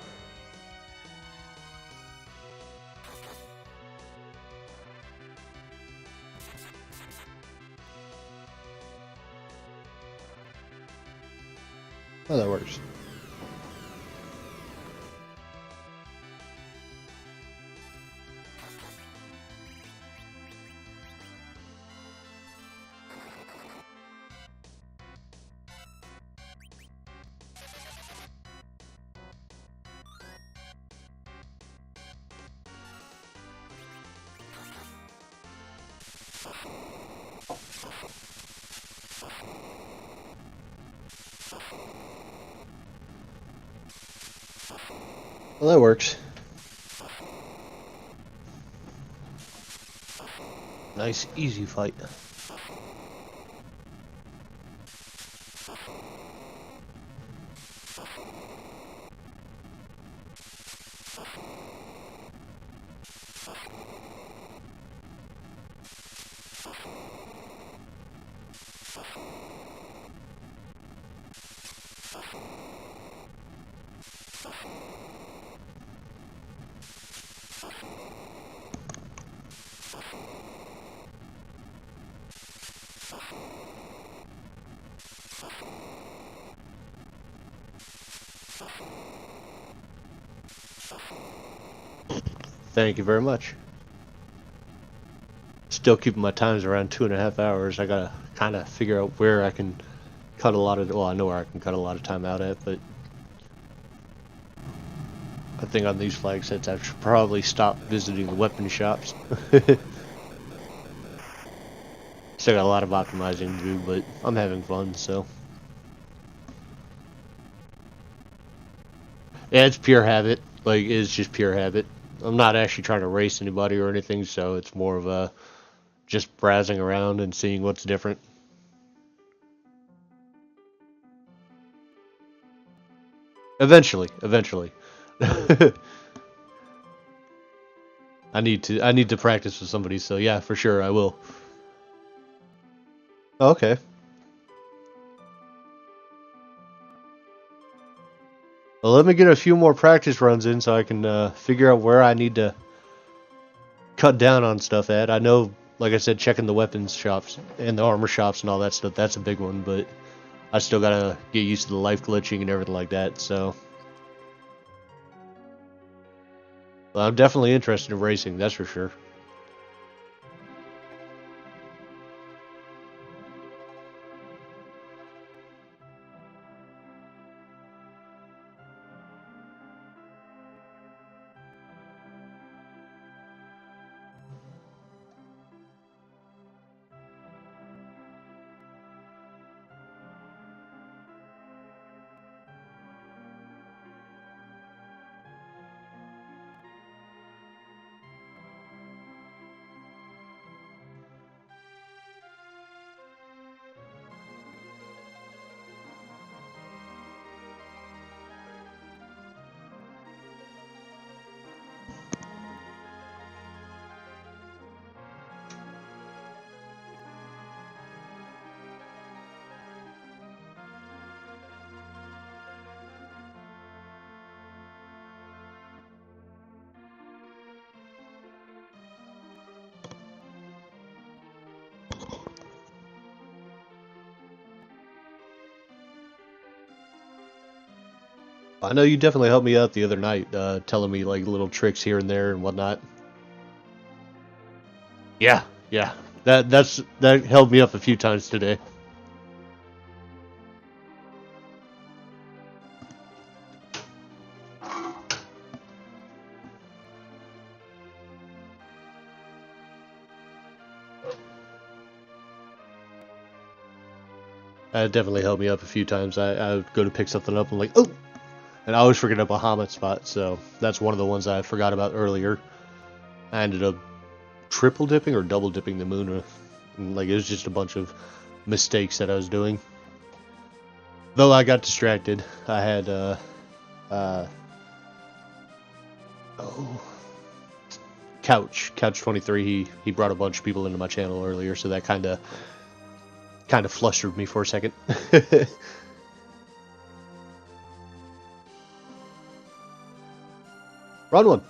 Oh, that works. Well, that works. Nice, easy fight. Thank you very much. Still keeping my times around 2.5 hours. I gotta kind of figure out where I can cut a lot of. Well, I know where I can cut a lot of time out at, but I think on these flag sets I should probably stop visiting the weapon shops. Still got a lot of optimizing to do, but I'm having fun, so. Yeah, it's pure habit. Like, it's just pure habit. I'm not actually trying to race anybody or anything, so it's more of a just browsing around and seeing what's different. Eventually. I need to practice with somebody, so yeah, for sure I will. Okay. Well, let me get a few more practice runs in so I can figure out where I need to cut down on stuff at. I know, like I said, checking the weapons shops and the armor shops and all that stuff, that's a big one, but I still gotta get used to the life glitching and everything like that, so. Well, I'm definitely interested in racing, that's for sure. I know you definitely helped me out the other night, telling me like little tricks here and there and whatnot. Yeah, yeah. That held me up a few times today. That definitely helped me up a few times. I would go to pick something up and like, oh, and I always forget a Bahamut spot. So that's one of the ones I forgot about earlier. I ended up triple dipping or double dipping the moon. And, like, it was just a bunch of mistakes that I was doing. Though I got distracted. I had uh oh, Couch 23. He brought a bunch of people into my channel earlier, so that kind of flustered me for a second. Run one.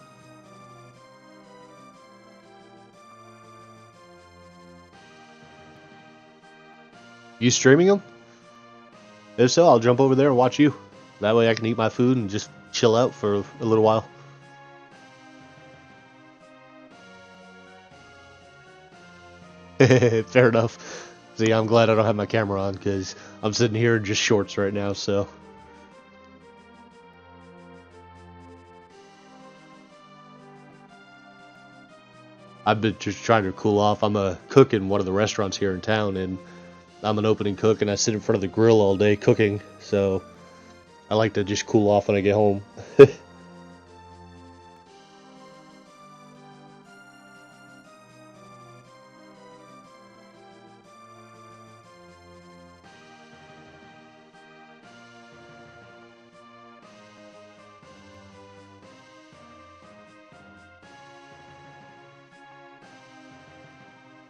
You streaming them? If so, I'll jump over there and watch you. That way I can eat my food and just chill out for a little while. Fair enough. See, I'm glad I don't have my camera on because I'm sitting here in just shorts right now, so. I've been just trying to cool off. I'm a cook in one of the restaurants here in town, and I'm an opening cook, and I sit in front of the grill all day cooking, so I like to just cool off when I get home.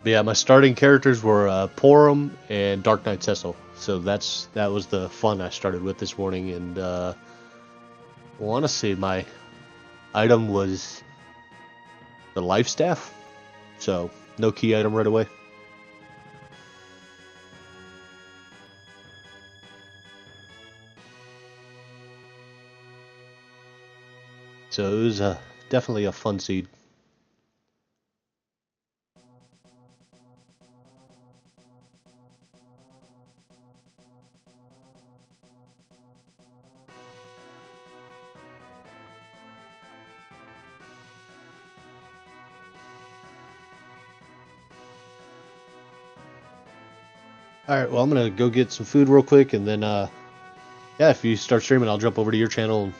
But yeah, my starting characters were Porum and Dark Knight Cecil, so that was the fun I started with this morning, and I want to say my item was the life staff, so no key item right away. So it was definitely a fun seed. Alright, well, I'm gonna go get some food real quick, and then, yeah, if you start streaming, I'll jump over to your channel and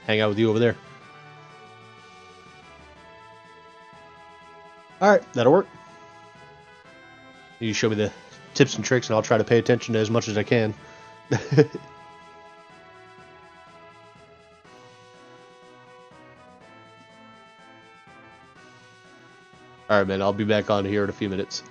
hang out with you over there. Alright, that'll work. You show me the tips and tricks, and I'll try to pay attention to as much as I can. Alright, man, I'll be back on here in a few minutes.